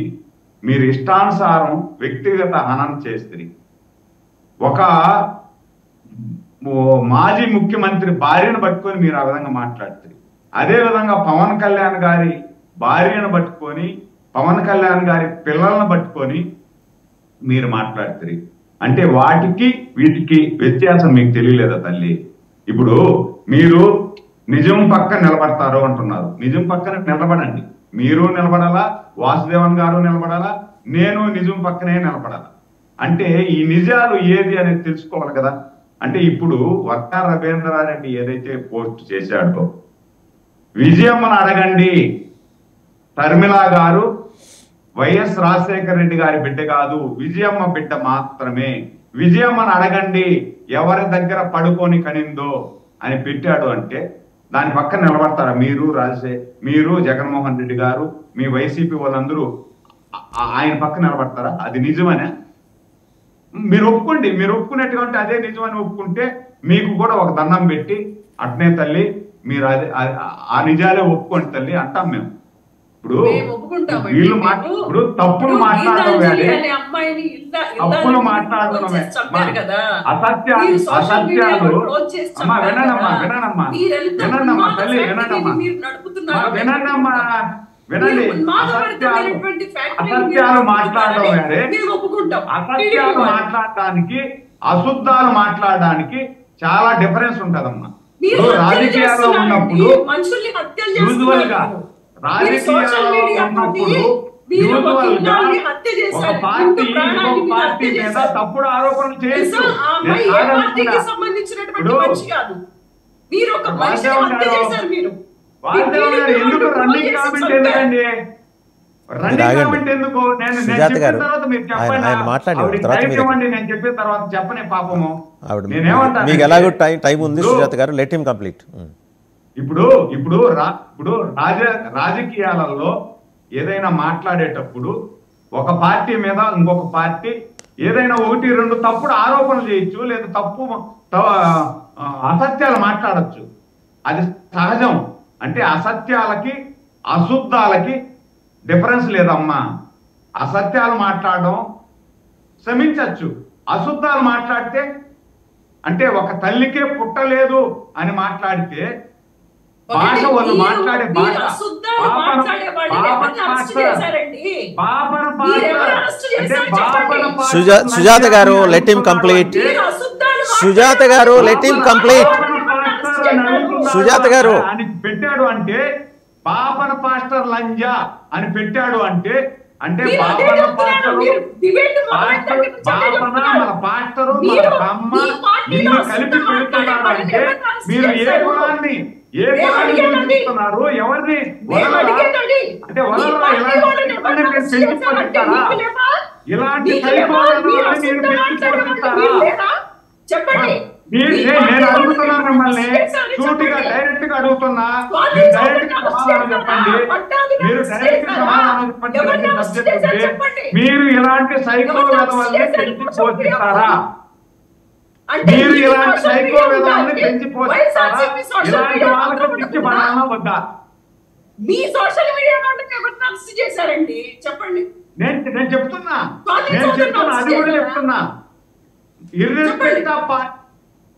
మీరు ఇష్టానుసారం వ్యక్తిగత హననం చేస్తే, ఒక మాజీ ముఖ్యమంత్రి భార్యను పట్టుకొని మీరు ఆ విధంగా మాట్లాడుతారు. అదే విధంగా పవన్ కళ్యాణ్ గారి భార్యను పట్టుకొని, పవన్ కళ్యాణ్ గారి పిల్లలను పట్టుకొని మీరు మాట్లాడుతారు. అంటే వాటికి వీటికి వ్యత్యాసం మీకు తెలియలేదా తల్లి? ఇప్పుడు మీరు నిజం పక్కన నిలబడతారు అంటున్నారు. నిజం పక్కన నిలబడండి. మీరు నిలబడాలా, వాసుదేవన్ గారు నిలబడాలా, నేను నిజం పక్కనే నిలబడాలా. అంటే ఈ నిజాలు ఏది అనేది తెలుసుకోవాలి కదా. అంటే ఇప్పుడు వర్రా రవీంద్రారెడ్డి ఏదైతే పోస్ట్ చేశాడో, విజయమ్మను అడగండి, తర్మిళ గారు వైఎస్ రాజశేఖర రెడ్డి గారి బిడ్డ కాదు, విజయమ్మ బిడ్డ మాత్రమే. విజయమ్మను అడగండి ఎవరి దగ్గర పడుకొని కనిందో అని పెట్టాడు. అంటే దాని పక్కన నిలబడతారా? మీరు జగన్మోహన్ రెడ్డి గారు, మీ వైసీపీ వాళ్ళందరూ ఆయన పక్కన నిలబడతారా? అది నిజమనే మీరు ఒప్పుకోండి. మీరు ఒప్పుకున్నట్టుగా ఉంటే అదే నిజమని ఒప్పుకుంటే మీకు కూడా ఒక దండం పెట్టి, అట్నే తల్లి మీరు అదే ఆ నిజాలే ఒప్పుకోండి తల్లి అంటాం మేము. ఇప్పుడు వీళ్ళు ఇప్పుడు తప్పులు మాట్లాడడం అసత్యాలు అమ్మా వినండమ్మా తల్లి వినండమ్మా వినండి. అసత్యాలు మాట్లాడడం వేరే, అసత్యాలు మాట్లాడడానికి అశుద్ధాలు మాట్లాడడానికి చాలా డిఫరెన్స్ ఉంటదమ్మా. రాజకీయాల్లో ఉన్నప్పుడు యూజువల్ గా ఒక పార్టీ మీద తప్పుడు ఆరోపణలు చేయొచ్చు. ఎందుకు రన్నింగ్ కామెంట్ ఎందుకండి? సుజాత గారు ఆయన మాట్లాడండి, నేను చెప్పిన తర్వాత చెప్పనే పాపము. మీకు ఎలాగో టైం ఉంది సుజాత గారు, లెట్ హిమ్ కంప్లీట్. ఇప్పుడు రాజకీయాలలో ఏదైనా మాట్లాడేటప్పుడు ఒక పార్టీ మీద ఇంకొక పార్టీ ఏదైనా 1-2 తప్పుడు ఆరోపణలు చేయొచ్చు, లేదా అసత్యాలు మాట్లాడచ్చు. అది సహజం. అంటే అసత్యాలకి అశుద్ధాలకి డిఫరెన్స్ లేదమ్మా. అసత్యాలు మాట్లాడడం క్షమించచ్చు, అశుద్ధాలు మాట్లాడితే అంటే ఒక తల్లికే పుట్టలేదు అని మాట్లాడితే భాష వాళ్ళు మాట్లాడే భాష సుజాత గారు లెట్ హిమ్ కంప్లీట్. సుజాత గారు లెట్ హిమ్ కంప్లీట్. సుజాత గారు అని పెట్టాడు అంటే పాపన పాస్టర్ లంజా అని పెట్టాడు అంటే బాపన పాస్టరు మన పాస్టరు మన అమ్మ నిన్ను కలిపి పెడుతున్నాడు అంటే మీరు ఏ కులాన్ని చూపిస్తున్నారు? ఎవరిని అంటే ఇలాంటి నేను అడుగుతున్నా మిమ్మల్ని సూటిగా డైరెక్ట్ గా అడుగుతున్నా. డైరెక్ట్ గా సమాధానం చెప్పండి. మీరు డైరెక్ట్ గా సమాధానం చెప్పండి. మీరు ఇలాంటి సైకో విధవల్ని పెంచి పోషిస్తారా? మీరు ఇలాంటి సైకో విధవల్ని పెంచి పోషిస్తారా? ఇలాంటి వాళ్ళకి పిచ్చి పడాలా వద్దా? మీ సోషల్ మీడియా ఎవరిని అరెస్ట్ చేశారండి చెప్పండి. నేను చెప్తున్నా అది కూడా చెప్తున్నా.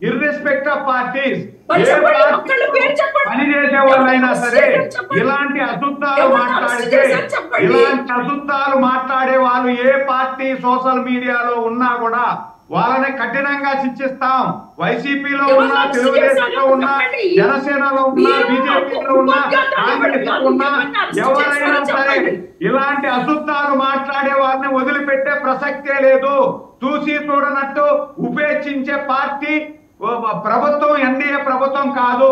ఇర్రెస్పెక్ట్ ఆఫ్ పార్టీస్ మరి ఏ చెప్పండి, పార్టీ ఒక్కళ్ళ పేరు చెప్పండి. పని చేసే వాళ్ళైనా ఎవరు సరే అరెస్ట్ చేశారు ఇలాంటి అశుద్ధాలు ఎవరు మాట్లాడితే అరెస్ట్ చేశారు చెప్పండి. ఇలాంటి అశుద్ధాలు మాట్లాడే వాళ్ళు ఏ పార్టీ సోషల్ మీడియాలో ఉన్నా కూడా వాళ్ళని కఠినంగా శిక్షిస్తాం. వైసీపీలో ఉన్నా, తెలుగుదేశంలో ఉన్నా, జనసేనలో ఉన్నా, బీజేపీలో ఉన్నా, కాంగ్రెస్ ఉన్నా, ఎవరైనా సరే ఇలాంటి అశుద్ధాలు మాట్లాడే వాళ్ళని వదిలిపెట్టే ప్రసక్తే లేదు. చూసి చూడనట్టు ఉపేక్షించే పార్టీ ప్రభుత్వం ఎన్డీఏ ప్రభుత్వం కాదు.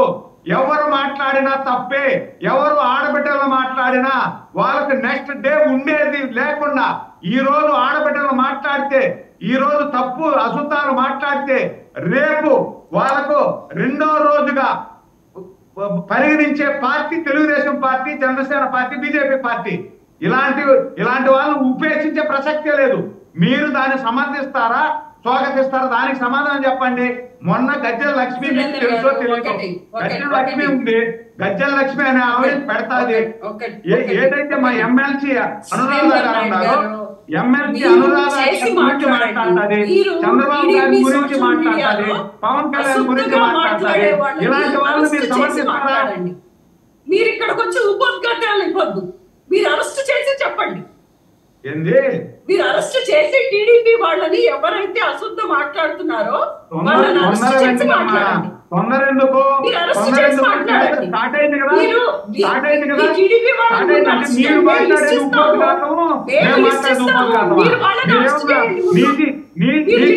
ఎవరు మాట్లాడినా తప్పే. ఎవరు ఆడబిడ్డలు మాట్లాడినా వాళ్ళకి నెక్స్ట్ డే ఉండేది లేకుండా ఈ రోజు ఆడబిడ్డలు మాట్లాడితే, ఈ రోజు తప్పు అశుద్ధాలు మాట్లాడితే రేపు వాళ్ళకు రెండో రోజుగా పరిగణించే party Telugu Desam party, Janasena party, BJP party. ఇలాంటి వాళ్ళని ఉపేక్షించే ప్రసక్తే లేదు. మీరు దాన్ని సమర్థిస్తారా, స్వాగతిస్తారా? దానికి సమాధానం చెప్పండి. మొన్న గజ్జల లక్ష్మి మీకు తెలుసో తెలియదు, గజ్జల లక్ష్మి ఉంది. గజ్జల లక్ష్మి అనే ఆవిడ పెడతాది. ఏదైతే మా ఎమ్మెల్సీ అనురాధ గారు ఉన్నారో, ఎమ్మెల్సీ అనురాధ గురించి మాట్లాడుతుంది, చంద్రబాబు గారి గురించి మాట్లాడుతుంది, పవన్ కళ్యాణ్ గురించి మాట్లాడుతుంది. ఇలాంటి వాళ్ళు మీరు సమర్థిస్తారా? మీరు ఇక్కడికి వచ్చి ఉపోద్ఘాతాలు ఇవ్వద్దు. మీరు అరెస్ట్ చేసి చెప్పండి. ఏంది మీరు అరెస్ట్ చేసి టీడీపీ వాళ్ళని ఎవరైతే అశుద్ధ మాట్లాడుతున్నారో వాళ్ళని అరెస్ట్ చేసి మాట్లాడండి. తొందరెందుకు? మీరు అరెస్ట్ చేసి మాట్లాడండి. స్టార్ట్ అయింది కదా, స్టార్ట్ అయింది కదా. టీడీపీ వాళ్ళని మీరు మాట్లాడేది ఉపోద్ఘాతము, మేము మాట్లాడేది ఉపోద్ఘాతము. నీకు మీరేం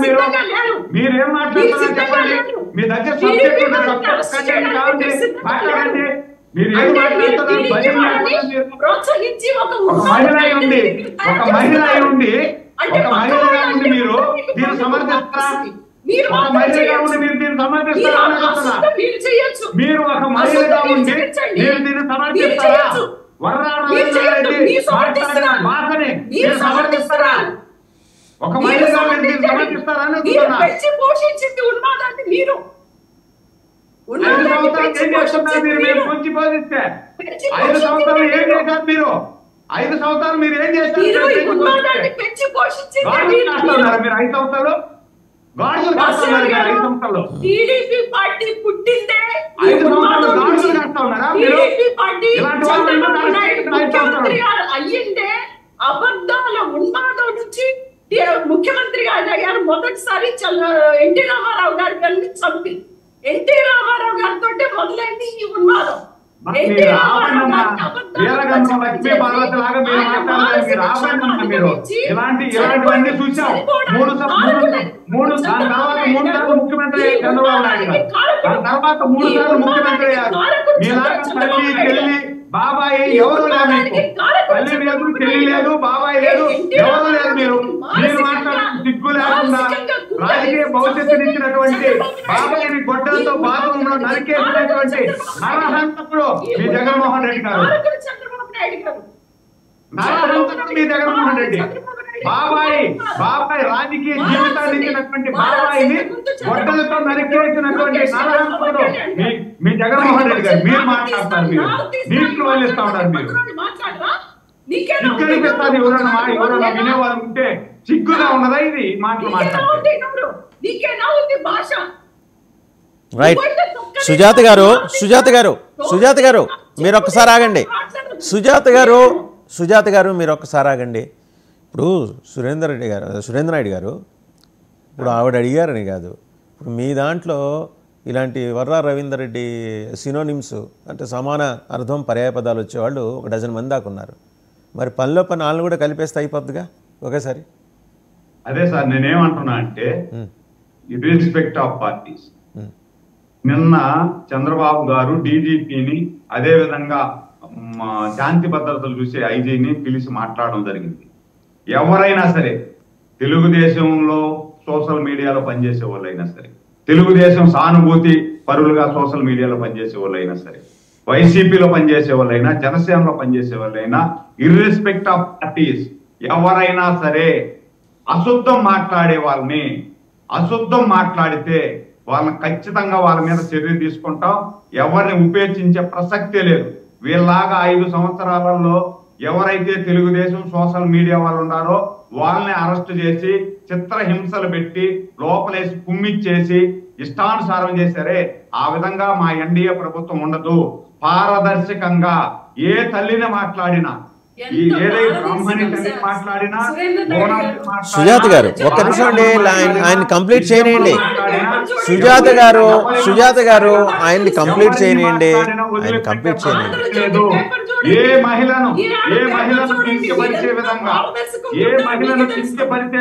మాట్లాడుతున్నారు? మీరేం మాట్లాడుతున్నారు చెప్పండి. మీ దగ్గర సబ్జెక్ట్ కావాలి, మాట్లాడండి. మీరు ఏం మాట్లాడుతున్నారు? ప్రోత్సహించి ఒక మహిళ ఉండి మీరు దీన్ని సమర్థిస్తారా? ఒక మహిళగా ఉండి మీరు దీన్ని సమర్థిస్తారా? మీరు ఒక మహిళగా ఉండి మీరు దీన్ని సమర్థిస్తారా? మాట్లాడిన భాషని మీరు సమర్థిస్తారా? ఒక మహిళగా మీరు దీన్ని సమర్థిస్తారా అని అడుగుతున్నా. పోషించింది ఉన్మాదాన్ని మీరు. 5 సంవత్సరాలు ఏం చేస్తున్నారు మీరు? మీరు కొంచెం పోషిస్తే 5 సంవత్సరాలు ఏం చేశారు మీరు? 5 సంవత్సరాలు మీరు ఏం చేస్తారు? మీరు 5 సంవత్సరాలు మీరు 5 సంవత్సరాలు గాడులు కాస్తున్నారు కదా. 5 సంవత్సరాలు టీడీపీ పార్టీ పుట్టిందే 5 సంవత్సరాలు గాడులు కాస్తా ఉన్నారా మీరు? ఇలాంటి వాళ్ళు ముఖ్యమంత్రి అయ్యిందే అబద్ధాల ఉన్మాదం నుంచి ముఖ్యమంత్రి అయ్యారు. మొదటిసారి ఎన్టీ రామారావు గారి గారిని చంపి ఎన్టీ రామారావు గారితో మొదలైంది ఈ ఉన్మాదం. ఇలాంటివన్నీ చూసాం. 3 సార్లు ముఖ్యమంత్రి అయ్యారు చంద్రబాబు నాయుడు గారు. దాని తర్వాత 3 సార్లు ముఖ్యమంత్రి అయ్యారు. మీలాగా తల్లి చెల్లి బాబాయ్ ఎవరు లేదు. మీకు తల్లి లేదు, చెల్లి లేదు, బాబాయ్ లేదు, ఎవరు లేదు. మీరు మాట్లాడుతున్న సిగ్గు లేకుండా రాజకీయ భవిష్యత్తునిచ్చినటువంటి బాబాయిని గొడ్డలతో బాత్రూంలో నరికేసినటువంటి నరహంతకుడు మీ జగన్మోహన్ రెడ్డి గారు. నరహంతకుడు మీ జగన్మోహన్ రెడ్డి. బాబాయ్ రాజకీయ జీవితాన్ని ఇచ్చినటువంటి బాబాయిని గొడ్డలతో నరికేసినటువంటి నరహంతకుడు మీ జగన్మోహన్ రెడ్డి గారు. మీరు మాట్లాడతారు, మీరు నీటిని వల్లిస్తా ఉన్నారు. మీరు సిగ్గనిపిస్తారు. ఎవరన్నా వినేవాళ్ళు ఉంటే సిగ్గుగా ఉన్నదా ఇది మాటలు మాట్లాడితే? రైట్. సుజాత గారు మీరు ఒక్కసారి ఆగండి. సుజాత గారు మీరు ఒక్కసారి ఆగండి. ఇప్పుడు సురేంద్ర నాయుడు గారు ఇప్పుడు ఆవిడ అడిగారని కాదు, ఇప్పుడు మీ దాంట్లో ఇలాంటి వర్రా రవీందర్ రెడ్డి సినోనిమ్స్ అంటే సమాన అర్థం పర్యాయపదాలు వచ్చేవాళ్ళు 1 డజన్ మంది దాకా ఉన్నారు. మరి పనిలో పని వాళ్ళని కూడా కలిపేస్తే అయిపోద్దిగా ఒకేసారి. అదే సార్ నేనేమంటున్నా అంటే ఇర్రెస్పెక్ట్ ఆఫ్ పార్టీస్. నిన్న చంద్రబాబు గారు డీజీపీని అదే విధంగా శాంతి భద్రతలు చూసే ఐజీని పిలిచి మాట్లాడడం జరిగింది. ఎవరైనా సరే తెలుగుదేశంలో సోషల్ మీడియాలో పనిచేసే వాళ్ళైనా సరే, తెలుగుదేశం సానుభూతి పరులుగా సోషల్ మీడియాలో పనిచేసే వాళ్ళైనా సరే, వైసీపీలో పనిచేసే వాళ్ళైనా, జనసేనలో పనిచేసే వాళ్ళైనా, ఇర్రెస్పెక్ట్ ఆఫ్ పార్టీస్ ఎవరైనా సరే అశుద్ధం మాట్లాడే వాళ్ళని, అశుద్ధం మాట్లాడితే వాళ్ళని ఖచ్చితంగా వాళ్ళ మీద చర్య తీసుకుంటాం. ఎవరిని ఉపేక్షించే ప్రసక్తే లేదు. వీళ్ళలాగా 5 సంవత్సరాలలో ఎవరైతే తెలుగుదేశం సోషల్ మీడియా వాళ్ళు ఉన్నారో వాళ్ళని అరెస్ట్ చేసి చిత్రహింసలు పెట్టి లోపలేసి కుమ్మిచ్చేసి ఇష్టానుసారం చేశారే, ఆ విధంగా మా ఎన్డీఏ ప్రభుత్వం ఉండదు. పారదర్శకంగా ఏ తల్లిని మాట్లాడినా, సుజాత గారు ఒక్క నిమిషం అండి, ఆయన కంప్లీట్ చేయనియండి. సుజాత గారు ఆయన్ని కంప్లీట్ చేయనియండి, ఆయన కంప్లీట్ చేయనియండి. ఏ మహిళను కించపరిచే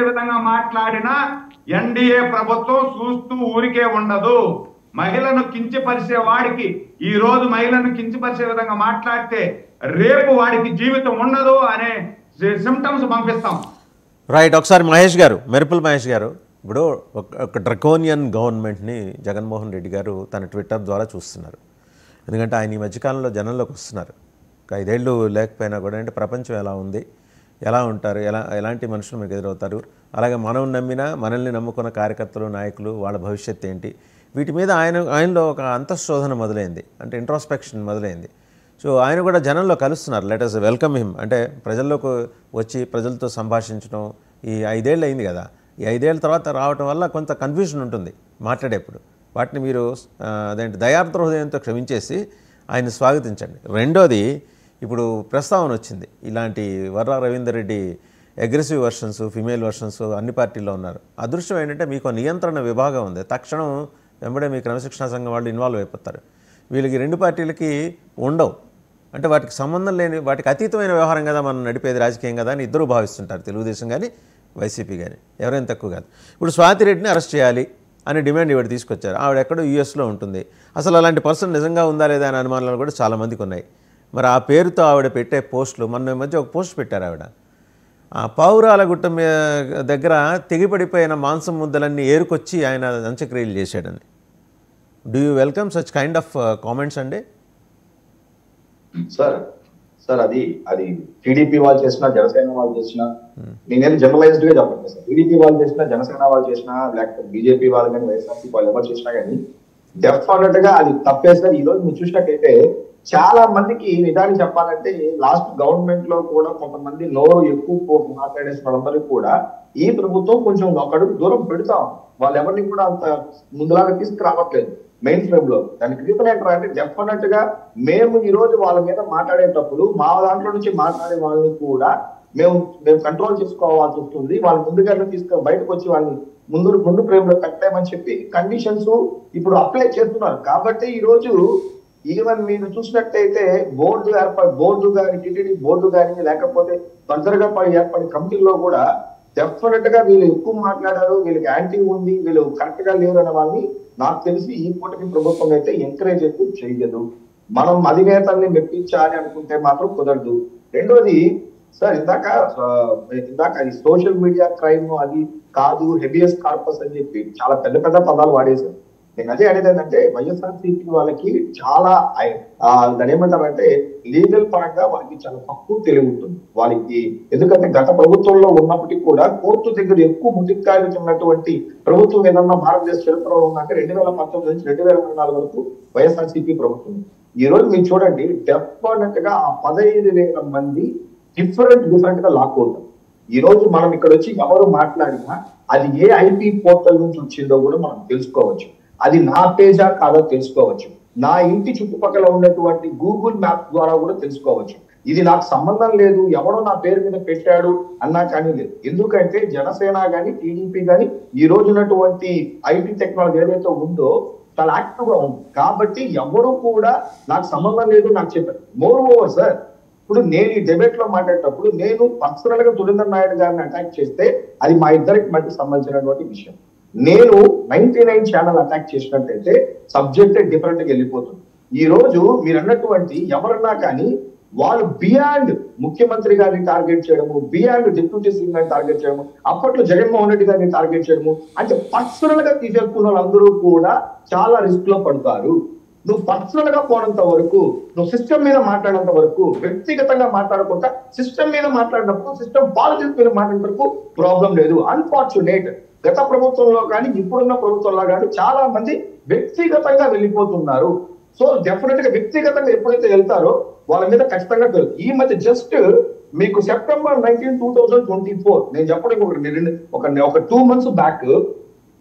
విధంగా మాట్లాడినా ఎన్డీఏ ప్రభుత్వం చూస్తూ ఊరికే ఉండదు. మహిళను కించపరిచే వాడికి ఈ రోజు మహిళను కించపరిచే విధంగా మాట్లాడితే రేపు వాడికి జీవితం ఉండదు అనే సిమ్టమ్స్ పంపిస్తాం. రైట్. ఒకసారి మహేష్ గారు, మెరుపుల్ మహేష్ గారు, ఇప్పుడు ఒక డ్రకోనియన్ గవర్నమెంట్ని జగన్మోహన్ రెడ్డి గారు తన ట్విట్టర్ ద్వారా చూస్తున్నారు. ఎందుకంటే ఆయన ఈ మధ్యకాలంలో జనంలోకి వస్తున్నారు. ఒక 5 ఏళ్ళు లేకపోయినా కూడా అంటే ప్రపంచం ఎలా ఉంది, ఎలా ఉంటారు, ఎలాంటి మనుషులు మీకు ఎదురవుతారు, అలాగే మనం నమ్మినా మనల్ని నమ్ముకున్న కార్యకర్తలు, నాయకులు, వాళ్ళ భవిష్యత్తు ఏంటి, వీటి మీద ఆయనలో ఒక అంతఃశోధన మొదలైంది, అంటే ఇంట్రాస్పెక్షన్ మొదలైంది. సో ఆయన కూడా జనంలో కలుస్తున్నారు. Let us welcome him. అంటే ప్రజల్లోకి వచ్చి ప్రజలతో సంభాషించడం ఈ 5 ఏళ్ళు అయింది కదా. ఈ 5 ఏళ్ళ తర్వాత రావటం వల్ల కొంత కన్ఫ్యూజన్ ఉంటుంది మాట్లాడేప్పుడు. వాటిని మీరు అదేంటి దయార్ద్ర హృదయంతో క్షమించేసి ఆయన స్వాగతించండి. రెండోది, ఇప్పుడు ప్రస్తావన వచ్చింది, ఇలాంటి Varra Ravinder Reddy aggressive versions, female versions అన్ని పార్టీల్లో ఉన్నారు. అదృష్టం ఏంటంటే మీకు నియంత్రణ విభాగం ఉంది, తక్షణం వెంబడే మీ క్రమశిక్షణా సంఘం వాళ్ళు ఇన్వాల్వ్ అయిపోతారు. వీళ్ళకి 2 పార్టీలకి ఉండవు, అంటే వాటికి సంబంధం లేని, వాటికి అతీతమైన వ్యవహారం కదా మనం నడిపేది, రాజకీయం కదా అని ఇద్దరు భావిస్తుంటారు, తెలుగుదేశం కానీ వైసీపీ కానీ, ఎవరైనా తక్కువ కాదు. ఇప్పుడు స్వాతిరెడ్డిని అరెస్ట్ చేయాలి అనే డిమాండ్ ఇవాడు తీసుకొచ్చారు. ఆవిడ ఎక్కడో యూఎస్లో ఉంటుంది. అసలు అలాంటి పర్సన్ నిజంగా ఉందా లేదా అనే అనుమానాలు కూడా చాలామందికి ఉన్నాయి. మరి ఆ పేరుతో ఆవిడ పెట్టే పోస్టులు, మొన్న మధ్య ఒక పోస్ట్ పెట్టారు ఆవిడ, ఆ పావురాలగుట్ట దగ్గర తెగిపడిపోయిన మాంసం ముద్దలన్నీ ఏరుకొచ్చి ఆయన అంత్యక్రియలు చేశాడని. Do you welcome such kind of comments అండి? సార్ అది టీడీపీ వాళ్ళు చేసినా, జనసేన వాళ్ళు చేసినా, నేనేం జనరలైజ్డ్ గా చెప్పట్లేదు సార్. టీడీపీ వాళ్ళు చేసినా, జనసేన వాళ్ళు చేసినా, లేకపోతే బీజేపీ వాళ్ళు కానీ, వైఎస్ఆర్సీ వాళ్ళు ఎవరు చేసినా కానీ డెఫినెట్ గా అది తప్పే సార్. ఈ రోజు మీరు చూసినట్టయితే చాలా మందికి నిజాన్ని చెప్పాలంటే లాస్ట్ గవర్నమెంట్ లో కూడా కొంతమంది నోరు ఎక్కువ మాట్లాడేసిన వాళ్ళందరికీ కూడా ఈ ప్రభుత్వం కొంచెం ఒక అడుగు దూరం పెడతాం, వాళ్ళు ఎవరిని కూడా అంత ముందులాగా తీసుకురావట్లేదు మెయిన్ ఫ్రేమ్ లో. దానికి రీజన్ ఏంటంటే డెఫినెట్ గా మేము ఈ రోజు వాళ్ళ మీద మాట్లాడేటప్పుడు మా దాంట్లో నుంచి మాట్లాడే వాళ్ళని కూడా మేము కంట్రోల్ చేసుకోవాల్సి వస్తుంది. వాళ్ళ ముందుగా బయటకు వచ్చి వాళ్ళని ముందు ఫ్రేమ్ లో కట్టలేమని చెప్పి కండిషన్స్ ఇప్పుడు అప్లై చేస్తున్నారు. కాబట్టి ఈ రోజు ఈవెన్ మీరు చూసినట్టయితే బోర్డు కానీ, టీటీడీ బోర్డు కానీ, లేకపోతే తొందరగా ఏర్పడే కమిటీల్లో కూడా డెఫినెట్ గా వీళ్ళు ఎక్కువ మాట్లాడారు, వీళ్ళకి యాంటీ ఉంది, వీళ్ళు కరెక్ట్ గా లేరు అనే వాళ్ళని నాకు తెలిసి ఈ కూటమి ప్రభుత్వం అయితే ఎంకరేజ్ అయితే చేయదు. మనం అధినేతల్ని మెప్పించాలి అనుకుంటే మాత్రం కుదరదు. రెండోది సార్, ఇందాక అది సోషల్ మీడియా క్రైమ్ అది కాదు, హెబియస్ కార్పస్ అని చెప్పి చాలా పెద్ద పెద్ద పదాలు వాడేశారు. నేను అదే అనేది ఏంటంటే వైఎస్ఆర్సీపీ వాళ్ళకి చాలా దాని ఏమంటారంటే లీగల్ పరంగా వాళ్ళకి చాలా తక్కువ తెలివి ఉంటుంది వాళ్ళకి. ఎందుకంటే గత ప్రభుత్వంలో ఉన్నప్పటికీ కూడా కోర్టు దగ్గర ఎక్కువ ముందుకాయలుతున్నటువంటి ప్రభుత్వం ఏదన్నా భారతదేశ చరిత్రలో ఉందంటే 2019 నుంచి 2024 వరకు వైఎస్ఆర్సీపీ ప్రభుత్వం. ఈ రోజు మీరు చూడండి, డెఫినెట్ గా ఆ 15,000 మంది డిఫరెంట్ గా లాక్ అవుతారు. ఈ రోజు మనం ఇక్కడ వచ్చి ఎవరు మాట్లాడినా అది ఏ ఐపీ పోర్టల్ నుంచి వచ్చిందో కూడా మనం తెలుసుకోవచ్చు. అది నా పేజా కాదో తెలుసుకోవచ్చు. నా ఇంటి చుట్టుపక్కల ఉన్నటువంటి గూగుల్ మ్యాప్ ద్వారా కూడా తెలుసుకోవచ్చు. ఇది నాకు సంబంధం లేదు, ఎవడో నా పేరు మీద పెట్టాడు అన్నా కానీ లేదు. ఎందుకంటే జనసేన కానీ, టీడీపీ కానీ ఈ రోజు ఉన్నటువంటి ఐటీ టెక్నాలజీ ఏదైతే ఉందో చాలా యాక్టివ్ గా ఉంది. కాబట్టి ఎవరు కూడా నాకు సంబంధం లేదు నాకు చెప్పారు. మోర్ ఓవర్ సార్, ఇప్పుడు నేను ఈ డిబేట్ లో మాట్లాడేటప్పుడు నేను పర్సనల్ గా సురేంద్ర నాయుడు గారిని అటాక్ చేస్తే అది మా ఇద్దరికి మధ్య సంబంధించినటువంటి విషయం. నేను 99 ఛానల్ అటాక్ చేసినట్టయితే సబ్జెక్ట్ డిఫరెంట్ గా వెళ్ళిపోతుంది. ఈ రోజు మీరు అన్నటువంటి ఎవరన్నా కానీ వాళ్ళు బియాండ్ ముఖ్యమంత్రి గారిని టార్గెట్ చేయడము, బియాండ్ డిప్యూటీ సీఎం గారిని టార్గెట్ చేయడము, అప్పట్లో జగన్మోహన్ రెడ్డి గారిని టార్గెట్ చేయడము, అంటే పర్సనల్ గా తీసేసుకున్న వాళ్ళందరూ కూడా చాలా రిస్క్ లో పడతారు. నువ్వు పర్సనల్ గా పోనంత వరకు, నువ్వు సిస్టమ్ మీద మాట్లాడినంత వరకు, వ్యక్తిగతంగా మాట్లాడకుండా సిస్టమ్ మీద మాట్లాడినప్పుడు, సిస్టమ్ పాలిటిక్స్ మీద మాట్లాడిన వరకు ప్రాబ్లం లేదు. అన్ఫార్చునేట్ గత ప్రభుత్వంలో కానీ ఇప్పుడున్న ప్రభుత్వంలో కానీ చాలా మంది వ్యక్తిగతంగా వెళ్ళిపోతున్నారు. సో డెఫినెట్ గా వ్యక్తిగతంగా ఎప్పుడైతే వెళ్తారో వాళ్ళ మీద ఖచ్చితంగా ఈ మధ్య జస్ట్ మీకు సెప్టెంబర్ 19, 2024 నేను చెప్పడం ఒక 2 months back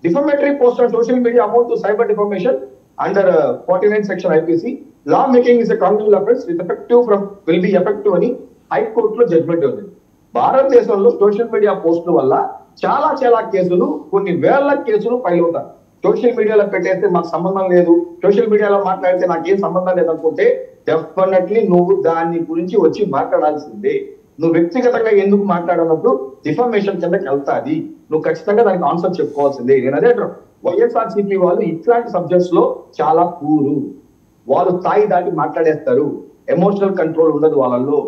defamatory post on social media amount to cyber defamation under 49 section IPC law making is a criminal offence with effective will be effective అని హైకోర్టులో జడ్జ్మెంట్ ఉంది. భారతదేశంలో సోషల్ మీడియా పోస్టుల వల్ల చాలా చాలా కేసులు, కొన్ని వేల కేసులు ఫైల్ అవుతాయి. సోషల్ మీడియాలో పెట్టేస్తే మాకు సంబంధం లేదు, సోషల్ మీడియాలో మాట్లాడితే నాకేం సంబంధం లేదనుకుంటే డెఫినెట్లీ నువ్వు దాని గురించి వచ్చి మాట్లాడాల్సిందే. నువ్వు వ్యక్తిగతంగా ఎందుకు మాట్లాడినప్పుడు డిఫర్మేషన్ కిందకి వెళ్తాది, నువ్వు ఖచ్చితంగా దానికి ఆన్సర్ చెప్పుకోవాల్సిందే. నేను అదే వైఎస్ఆర్సీపీ వాళ్ళు ఇట్లాంటి సబ్జెక్ట్స్ లో చాలా పూరు, వాళ్ళు స్థాయి దాటి మాట్లాడేస్తారు, ఎమోషనల్ కంట్రోల్ ఉండదు వాళ్ళల్లో,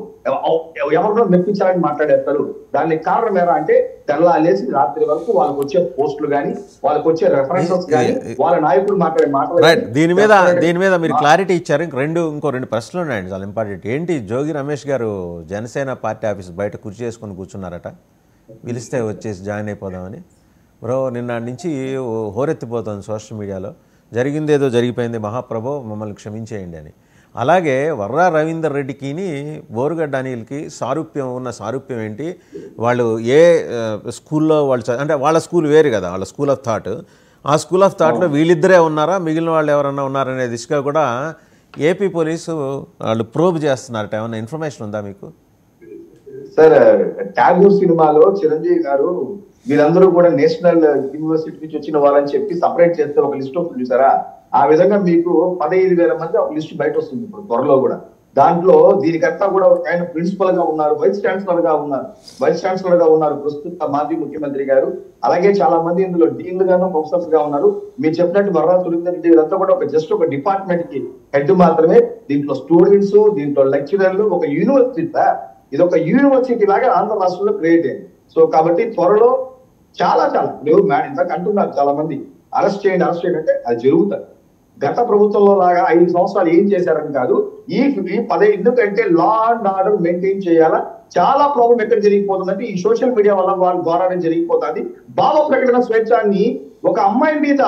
ఎవరినో మెప్పించాలని మాట్లాడేస్తారు. దానికి కారణం ఎలా అంటే తెల్లాలేసి రాత్రి వరకు వాళ్ళకి వచ్చే పోస్టులు కానీ, వాళ్ళకి వచ్చే రెఫరెన్సెస్ కానీ, వాళ్ళ నాయకుడు మాట్లాడే మాటలు. దీని మీద మీరు క్లారిటీ ఇచ్చారు. ఇంకో రెండు ప్రశ్నలు ఉన్నాయండి చాలా ఇంపార్టెంట్. ఏంటి జోగి రమేష్ గారు జనసేన పార్టీ ఆఫీస్ బయట కుర్చీ చేసుకొని కూర్చున్నారట, పిలిస్తే వచ్చేసి జాయిన్ అయిపోదామని. బ్రో నిన్న నుంచి హోరెత్తిపోతుంది సోషల్ మీడియాలో, జరిగిందేదో జరిగిపోయింది మహాప్రభో మమ్మల్ని క్షమించేయండి అని. అలాగే వర్రా రవీందర్ రెడ్డికి బోరుగడ్డ అనిల్కి సారూప్యం ఏంటి, వాళ్ళు ఏ స్కూల్లో వాళ్ళు అంటే వాళ్ళ స్కూల్ వేరు కదా, వాళ్ళ స్కూల్ ఆఫ్ థాట్, ఆ స్కూల్ ఆఫ్ థాట్లో వీళ్ళిద్దరే ఉన్నారా, మిగిలిన వాళ్ళు ఎవరన్నా ఉన్నారనే దిశగా కూడా ఏపీ పోలీసు వాళ్ళు ప్రోబ్ చేస్తున్నారట. ఏమన్నా ఇన్ఫర్మేషన్ ఉందా మీకు? సార్ ట్యాగూర్ సినిమాలో చిరంజీవి గారు వీళ్ళందరూ కూడా నేషనల్ యూనివర్సిటీ నుంచి వచ్చిన వాళ్ళని చెప్పి సపరేట్ చేస్తే ఒక లిస్ట్ వస్తుంది చూసారా, ఆ విధంగా మీకు 15,000 మంది ఒక లిస్ట్ బయట వస్తుంది ఇప్పుడు త్వరలో కూడా. దాంట్లో దీనికంతా కూడా ఆయన ప్రిన్సిపల్ గా ఉన్నారు, వైస్ ఛాన్సలర్ గా ఉన్నారు ప్రస్తుత మాజీ ముఖ్యమంత్రి గారు. అలాగే చాలా మంది ఇందులో డీన్లు గాను ప్రొఫెసర్స్ గా ఉన్నారు. మీరు చెప్పినట్టు వర్రా సురేందర్ రెడ్డి ఇదంతా కూడా జస్ట్ ఒక డిపార్ట్మెంట్ కి హెడ్ మాత్రమే. దీంట్లో స్టూడెంట్స్, దీంట్లో లెక్చరర్లు, ఒక యూనివర్సిటీ, ఇది ఒక యూనివర్సిటీ లాగా ఆంధ్ర రాష్ట్రంలో క్రియేట్ అయింది. సో కాబట్టి త్వరలో చాలా ఇందాక అంటున్నారు చాలా మంది అరెస్ట్ చేయండి అంటే అది జరుగుతుంది. గత ప్రభుత్వంలో లాగా 5 సంవత్సరాలు ఏం చేశారని కాదు, ఈ 10 ఎందుకంటే లా అండ్ ఆర్డర్ మెయింటైన్ చేయాలా. చాలా ప్రాబ్లం ఎక్కడ జరిగిపోతుందంటే ఈ సోషల్ మీడియా వల్ల వాళ్ళ ద్వారానే జరిగిపోతుంది. భావ ప్రకటన స్వేచ్ఛాన్ని ఒక అమ్మాయి మీద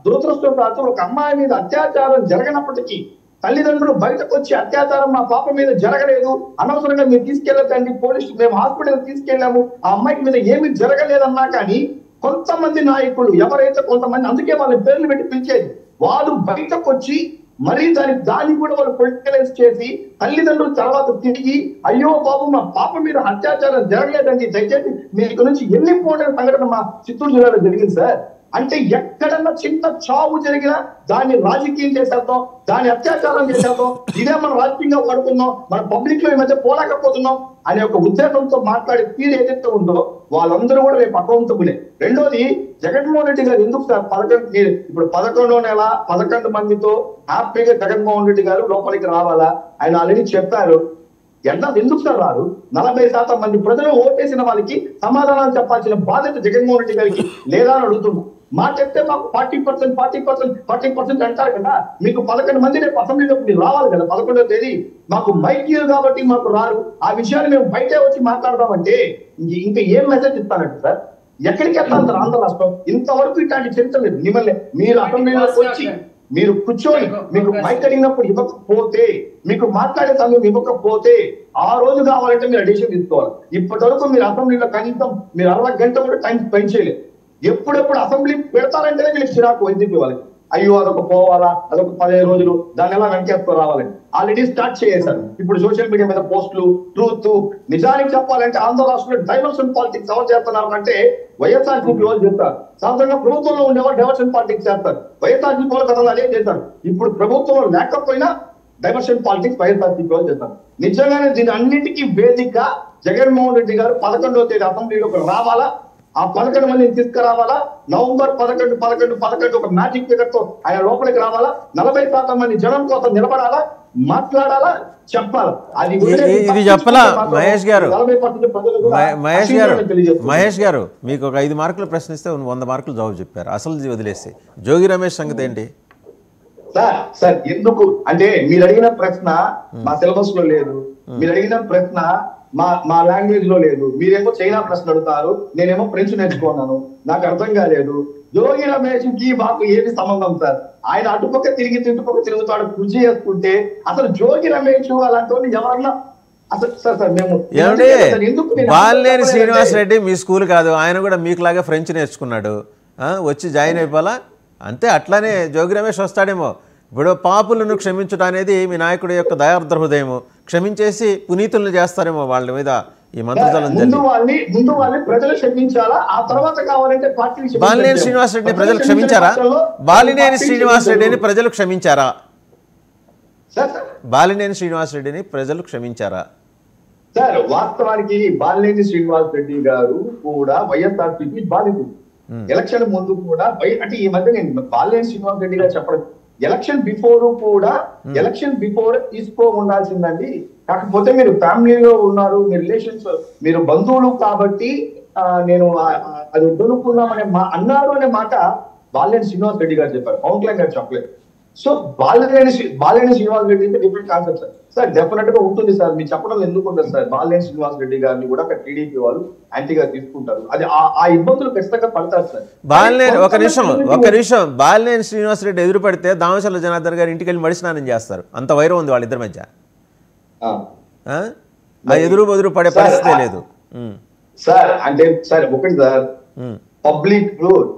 దురదృష్టవశాత్తు ఒక అమ్మాయి మీద అత్యాచారం జరగనప్పటికీ తల్లిదండ్రులు బయటకు వచ్చి అత్యాచారం మా పాప మీద జరగలేదు, అనవసరంగా మీరు తీసుకెళ్ళకండి, పోలీసు మేము హాస్పిటల్ తీసుకెళ్ళాము, ఆ అమ్మాయికి మీద ఏమి జరగలేదన్నా కానీ కొంతమంది నాయకులు ఎవరైతే కొంతమంది, అందుకే వాళ్ళ పేర్లు పెట్టి పిలిచేది, వాళ్ళు బయటకు వచ్చి మరీ దాన్ని కూడా వాళ్ళు పొలిటికలైజ్ చేసి తల్లిదండ్రులు తర్వాత తిరిగి అయ్యో బాబు మా పాప మీద అత్యాచారం జరగలేదండి, దయచేసి మీకు నుంచి వెళ్ళిపోయిన సంఘటన మా చిత్తూరు జిల్లాలో జరిగింది సార్. అంటే ఎక్కడన్నా చిన్న చావు జరిగినా దాన్ని రాజకీయం చేసేద్దాం, దాన్ని అత్యాచారం చేసేద్దాం, ఇదే మనం రాజకీయంగా వాడుకుందాం, మన పబ్లిక్ లో ఈ మధ్య పోలేకపోతున్నాం అనే ఒక ఉద్దేశంతో మాట్లాడే తీరు ఏదైతే ఉందో వాళ్ళందరూ కూడా రేపు అకౌంటబులే. రెండోది జగన్మోహన్ రెడ్డి గారు ఎందుకు సార్ 11వ నెల 11 మందితో హ్యాపీగా జగన్మోహన్ రెడ్డి గారు లోపలికి రావాలా? ఆయన ఆల్రెడీ చెప్పారు. ఎందుకు సార్ రారు? 40% మంది ప్రజలు ఓటేసిన వాళ్ళకి సమాధానం చెప్పాల్సిన బాధ్యత జగన్మోహన్ రెడ్డి గారికి లేదా అని అడుగుతున్నాం. మాట చెప్తే మాకు 40% అంటారు కదా, మీకు 11 మంది రేపు అసెంబ్లీలోకి మీరు రావాలి కదా 11వ తేదీ. మాకు మైక్ కాబట్టి మాకు రారు, ఆ విషయాన్ని మేము బయటే వచ్చి మాట్లాడదామంటే ఇంకా ఏం మెసేజ్ ఇస్తానంటే సార్, ఎక్కడికి వెళ్తాను సార్ ఆంధ్ర రాష్ట్రం? ఇంతవరకు ఇట్లాంటి చరిత్ర లేదు. మిమ్మల్ని మీరు అసెంబ్లీలోకి వచ్చి మీరు కూర్చొని మీకు మైక్ అడిగినప్పుడు ఇవ్వకపోతే, మీకు మాట్లాడే సమయం ఇవ్వకపోతే ఆ రోజు కావాలంటే మీరు అడిషన్ తీసుకోవాలి. ఇప్పటి వరకు మీరు అసెంబ్లీలో కనీసం మీరు 60 గంటలు కూడా టైం స్పెండ్ చేయలేదు. ఎప్పుడెప్పుడు అసెంబ్లీ పెడతారంటేనే మీరు చిరాకు వైద్యుకి వాళ్ళకి, అయ్యో అదొక పోవాలా, అదొక 15 రోజులు, దాన్ని ఎలా వెనకేస్తూ రావాలని ఆల్రెడీ స్టార్ట్ చేశారు. ఇప్పుడు సోషల్ మీడియా మీద పోస్టులు, ట్రూత్. నిజానికి చెప్పాలంటే ఆంధ్ర రాష్ట్రంలో డైవర్షన్ పాలిటిక్స్ ఎవరు చేస్తున్నారు అంటే వైఎస్ఆర్సీపీ వాళ్ళు చేస్తారు. సాధారణంగా ప్రభుత్వంలో ఉండేవారు డైవర్షన్ పాలిటిక్స్ చేస్తారు. వైఎస్ఆర్సీపీ వాళ్ళు గతంలో అదే చేస్తారు. ఇప్పుడు ప్రభుత్వంలో లేకపోయినా డైవర్షన్ పాలిటిక్స్ వైఎస్ఆర్సీపీ వాళ్ళు చేస్తారు. నిజంగానే దీని అన్నిటికీ వేదిక జగన్మోహన్ రెడ్డి గారు 11వ తేదీ అసెంబ్లీలోకి రావాలా, ఆ 11 మందిని తీసుకురావాలా, నవంబర్ 11 ఒక మ్యాజిక్ ఫిగర్ తో ఆయన లోపలికి రావాలా, 40% మంది జనం కోసం నిలబడాలా, మాట్లాడాలా, చెప్పాలా. అది ఇది చెప్పలా మహేష్ గారు మీకు ఒక 5 మార్కులు ప్రశ్నిస్తే 100 మార్కులు జవాబు చెప్పారు. అసలు వదిలేస్తే జోగి రమేష్ సంగతి ఏంటి సార్? ఎందుకు అంటే మీరు అడిగిన ప్రశ్న మా సిలబస్ లో లేదు, మీరు అడిగిన ప్రశ్న మా లాంగ్వేజ్ లో లేదు. మీరేమో చైనా ప్రశ్న అడుగుతారు, నేనేమో ఫ్రెంచ్ నేర్చుకున్నాను, నాకు అర్థం కాలేదు. జోగి రమేష్ కి మాకు ఏమి సంబంధం సార్? ఆయన అటుపక్క తిరిగి ఇటుపక్క తిరుగుతాడు కృషి చేసుకుంటే అసలు జోగి రమేష్ అలాంటి వాళ్ళు ఎవరన్నా అసలు సార్ మేము ఏమండి బాలినేని శ్రీనివాస్ రెడ్డి మీ స్కూల్ కాదు, ఆయన కూడా మీకులాగా ఫ్రెంచ్ నేర్చుకున్నాడు, వచ్చి జాయిన్ అయిపోవాలా అంతే. అట్లానే జోగి రమేష్ వస్తాడేమో. ఇప్పుడు పాపులను క్షమించడం అనేది మీ నాయకుడి యొక్క దయార్ద్ర హృదయము, క్షమించేసి పునీతులను చేస్తారేమో వాళ్ళ మీద ఈ మంత్రజాలం ముందు వాళ్ళని ప్రజలు క్షమించాలా, ఆ తర్వాత కావాలంటే పార్టీ. బాలినేని శ్రీనివాస్ రెడ్డిని ప్రజలు క్షమించారా? బాలినేని శ్రీనివాస్ రెడ్డిని ప్రజలు క్షమించారా? బాలినేని శ్రీనివాస్ రెడ్డిని ప్రజలు క్షమించారా? సార్ వాస్తవానికి బాలినేని శ్రీనివాస్ రెడ్డి గారు కూడా వైఎస్ఆర్సీపీ బాధితుడు. ఎలక్షన్ ముందు కూడా అంటే ఈ మధ్య నేను బాలినేని శ్రీనివాస్ రెడ్డి గారు చెప్పడం ఎలక్షన్ బిఫోర్ తీసుకో ఉండాల్సిందండి. కాకపోతే మీరు ఫ్యామిలీలో ఉన్నారు, మీ రిలేషన్స్, మీరు బంధువులు కాబట్టి నేను అది వదులుకున్నామనే అన్నారు అనే మాట బాలినేని శ్రీనివాస్ రెడ్డి గారు చెప్పారు, పవన్ కళ్యాణ్ గారు చెప్పలేదు. సో బాలినేని శ్రీనివాస్ రెడ్డి అంటే different concept sir. Sir definite గా ఉంటుంది సార్, మీరు చెప్పడం ఎందుకు ఉంటుంది సార్. బాలినేని శ్రీనివాస్ రెడ్డి గారిని కూడా టీడీపీ వాళ్ళు యాంటీగా తీసుకుంటారు, అది ఆ ఇబ్బందులు ఖచ్చితంగా పడతారు సార్. ఒక నిమిషం బాలినేని శ్రీనివాస్ రెడ్డి ఎదురు పడితే దామచర్ల జనార్దన్ గారు ఇంటికి వెళ్ళి మడి స్నానం చేస్తారు, అంత వైరం ఉంది వాళ్ళిద్దరి మధ్య. ఎదురు బదురు పడే పరిస్థితే లేదు సార్. అంటే సార్ ఒకటి sir, public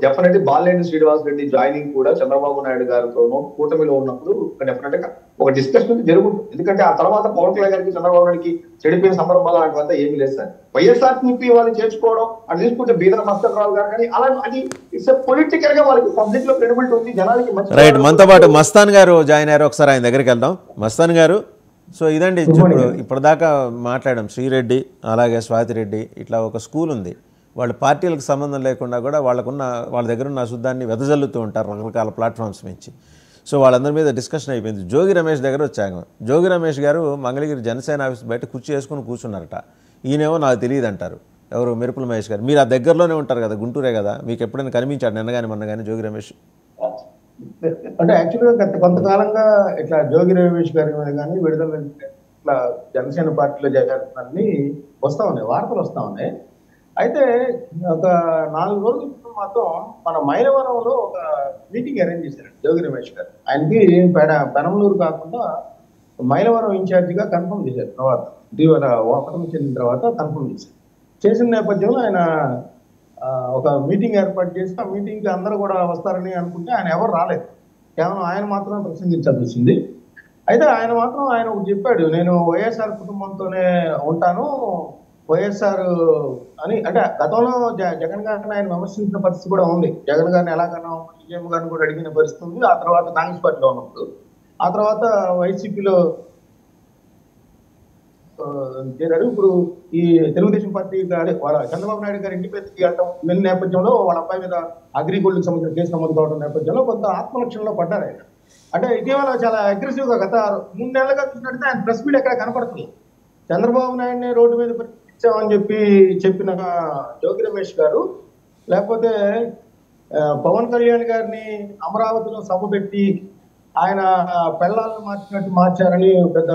definite Balineni Srinivas Reddy joining కూడా చంద్రబాబు నాయుడు గారితోనూ కూటమిలో ఉన్నప్పుడు డెఫినెట్ గా ఒక డిస్కషన్ జరుగుతుంది. ఎందుకంటే ఆ తర్వాత పవన్ కళ్యాణ్ గారికి చంద్రబాబు నాయుడికి చెడిపోయిన సందర్భాలు అలాంటివంతా ఏమీ లేదు సార్. వైఎస్ఆర్సీపీ వాళ్ళు చేర్చుకోవడం అది తీసుకుంటే బీదా మస్తాన్ గారు కానీ అలా అది ఇట్స్ పొలిటికల్ గా వాళ్ళకి పబ్లిక్ లో క్రెడిబిలిటీ ఉంది, జనాలకి మంచి. రైట్, మనతో పాటు మస్తాన్ గారు జాయిన్ అయ్యారు, ఒకసారి ఆయన దగ్గరికి వెళ్దాం. మస్తాన్ గారు, సో ఇదండి ఇప్పటిదాకా మాట్లాడాం. శ్రీరెడ్డి అలాగే స్వాతిరెడ్డి ఇట్లా ఒక స్కూల్ ఉంది, వాళ్ళు పార్టీలకు సంబంధం లేకుండా కూడా వాళ్ళ దగ్గర ఉన్న అశుద్ధాన్ని వెదజల్లుతూ ఉంటారు రకరకాల ప్లాట్ఫామ్స్ నుంచి. సో వాళ్ళందరి మీద డిస్కషన్ అయిపోయింది. జోగి రమేష్ దగ్గర వచ్చాము. జోగి రమేష్ గారు మంగళగిరి జనసేన ఆఫీస్ బయట కుర్చీ వేసుకుని కూర్చున్నారట. ఈయనేమో నాకు తెలియదు అంటారు. ఎవరు? మెరుపుల మహేష్ గారు. మీరు ఆ దగ్గరలోనే ఉంటారు కదా, గుంటూరే కదా, మీకు ఎప్పుడైనా కనిపించాడు నిన్న కానీ మొన్న కానీ జోగి రమేష్? అంటే యాక్చువల్గా గత కొంతకాలంగా ఇట్లా జోగి రమేష్ గారి మీద కానీ విడుదల ఇట్లా జనసేన పార్టీలో జరుగుతుందని వస్తూ ఉన్నాయి, వార్తలు వస్తూ ఉన్నాయి. అయితే ఒక 4 రోజుల క్రితం మాత్రం మన మైలవరంలో ఒక మీటింగ్ అరేంజ్ చేశారు జోగి రమేష్ గారు. ఆయనకి పెనమలూరు కాకుండా మైలవరం ఇన్ఛార్జిగా కన్ఫర్మ్ చేశారు. తర్వాత ఇటీవల ఓటమి చెందిన తర్వాత కన్ఫర్మ్ చేశారు. చేసిన నేపథ్యంలో ఆయన ఒక మీటింగ్ ఏర్పాటు చేసి ఆ మీటింగ్కి అందరూ కూడా వస్తారని అనుకుంటే ఆయన ఎవరు రాలేదు, కేవలం ఆయన మాత్రమే ప్రసంగించాల్సి వచ్చింది. అయితే ఆయన మాత్రం ఒకటి చెప్పాడు, నేను వైఎస్ఆర్ కుటుంబంతోనే ఉంటాను, వైఎస్ఆర్ అని. అంటే గతంలో జగన్ గారిని ఆయన విమర్శించిన పరిస్థితి కూడా ఉంది. జగన్ గారిని ఎలాగన్నా విజయమ్మ గారిని కూడా అడిగిన పరిస్థితి ఉంది. ఆ తర్వాత కాంగ్రెస్ పార్టీలో ఉన్నప్పుడు, ఆ తర్వాత వైసీపీలో చేరారు. ఇప్పుడు ఈ తెలుగుదేశం పార్టీ వాళ్ళ చంద్రబాబు నాయుడు గారి ఇంటి పేరు తీయటం విన్న నేపథ్యంలో వాళ్ళ అబ్బాయి మీద అగ్రిగోల్డ్కి సంబంధించిన కేసు నమోదు కావడం నేపథ్యంలో కొంత ఆత్మరక్షణలో పడ్డారు ఆయన. అంటే ఇటీవల చాలా అగ్రెసివ్ గా గత 3 నెలలుగా చూసినట్టు ఆయన ప్రెస్ మీట్ ఎక్కడ కనపడుతుంది. చంద్రబాబు నాయుడిని రోడ్డు మీద ఇచ్చామని చెప్పిన జోగి రమేష్ గారు, లేకపోతే పవన్ కళ్యాణ్ గారిని అమరావతిలో సభ పెట్టి ఆయన పెళ్ళాలను మార్చారని పెద్ద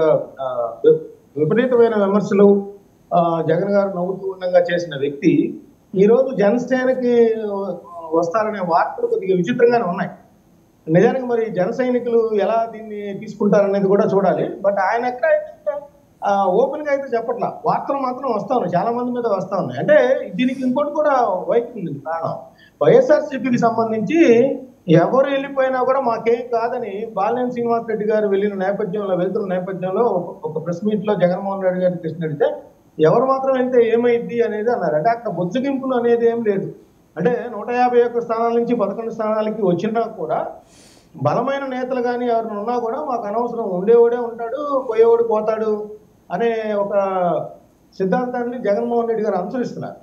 విపరీతమైన విమర్శలు జగన్ గారు నవ్వుతూ ఉండగా చేసిన వ్యక్తి ఈరోజు జనసేనకి వస్తారనే వార్తలు కొద్దిగా విచిత్రంగానే ఉన్నాయి. నిజానికి మరి జన సైనికులు ఎలా దీన్ని తీసుకుంటారనేది కూడా చూడాలి. బట్ ఆయన ఎక్కడ ఓపెన్ గా అయితే చెప్పట్లా, వార్తలు మాత్రం వస్తా ఉన్నాయి, చాలా మంది మీద వస్తా ఉన్నాయి. అంటే దీనికి ఇంకోటి కూడా వైపు ఉంది కారణం. వైఎస్ఆర్సీపీకి సంబంధించి ఎవరు వెళ్ళిపోయినా కూడా మాకేం కాదని బాలినేని శ్రీనివాస్ రెడ్డి గారు వెళ్తున్న నేపథ్యంలో ఒక ప్రెస్ మీట్ లో జగన్మోహన్ రెడ్డి గారిని ప్రశ్న అడిగితే ఎవరు మాత్రం వెళ్తే ఏమైద్ది అనేది అన్నారు. అంటే అక్కడ బొత్సగింపులు అనేది ఏం లేదు. అంటే 151 స్థానాల నుంచి 11 స్థానాలకి వచ్చినా కూడా బలమైన నేతలు కానీ ఎవరిని ఉన్నా కూడా మాకు అనవసరం, ఉండేవాడే ఉంటాడు, పోయేవాడు పోతాడు అనే ఒక సిద్ధాంతాన్ని జగన్మోహన్ రెడ్డి గారు అనుసరిస్తున్నారు.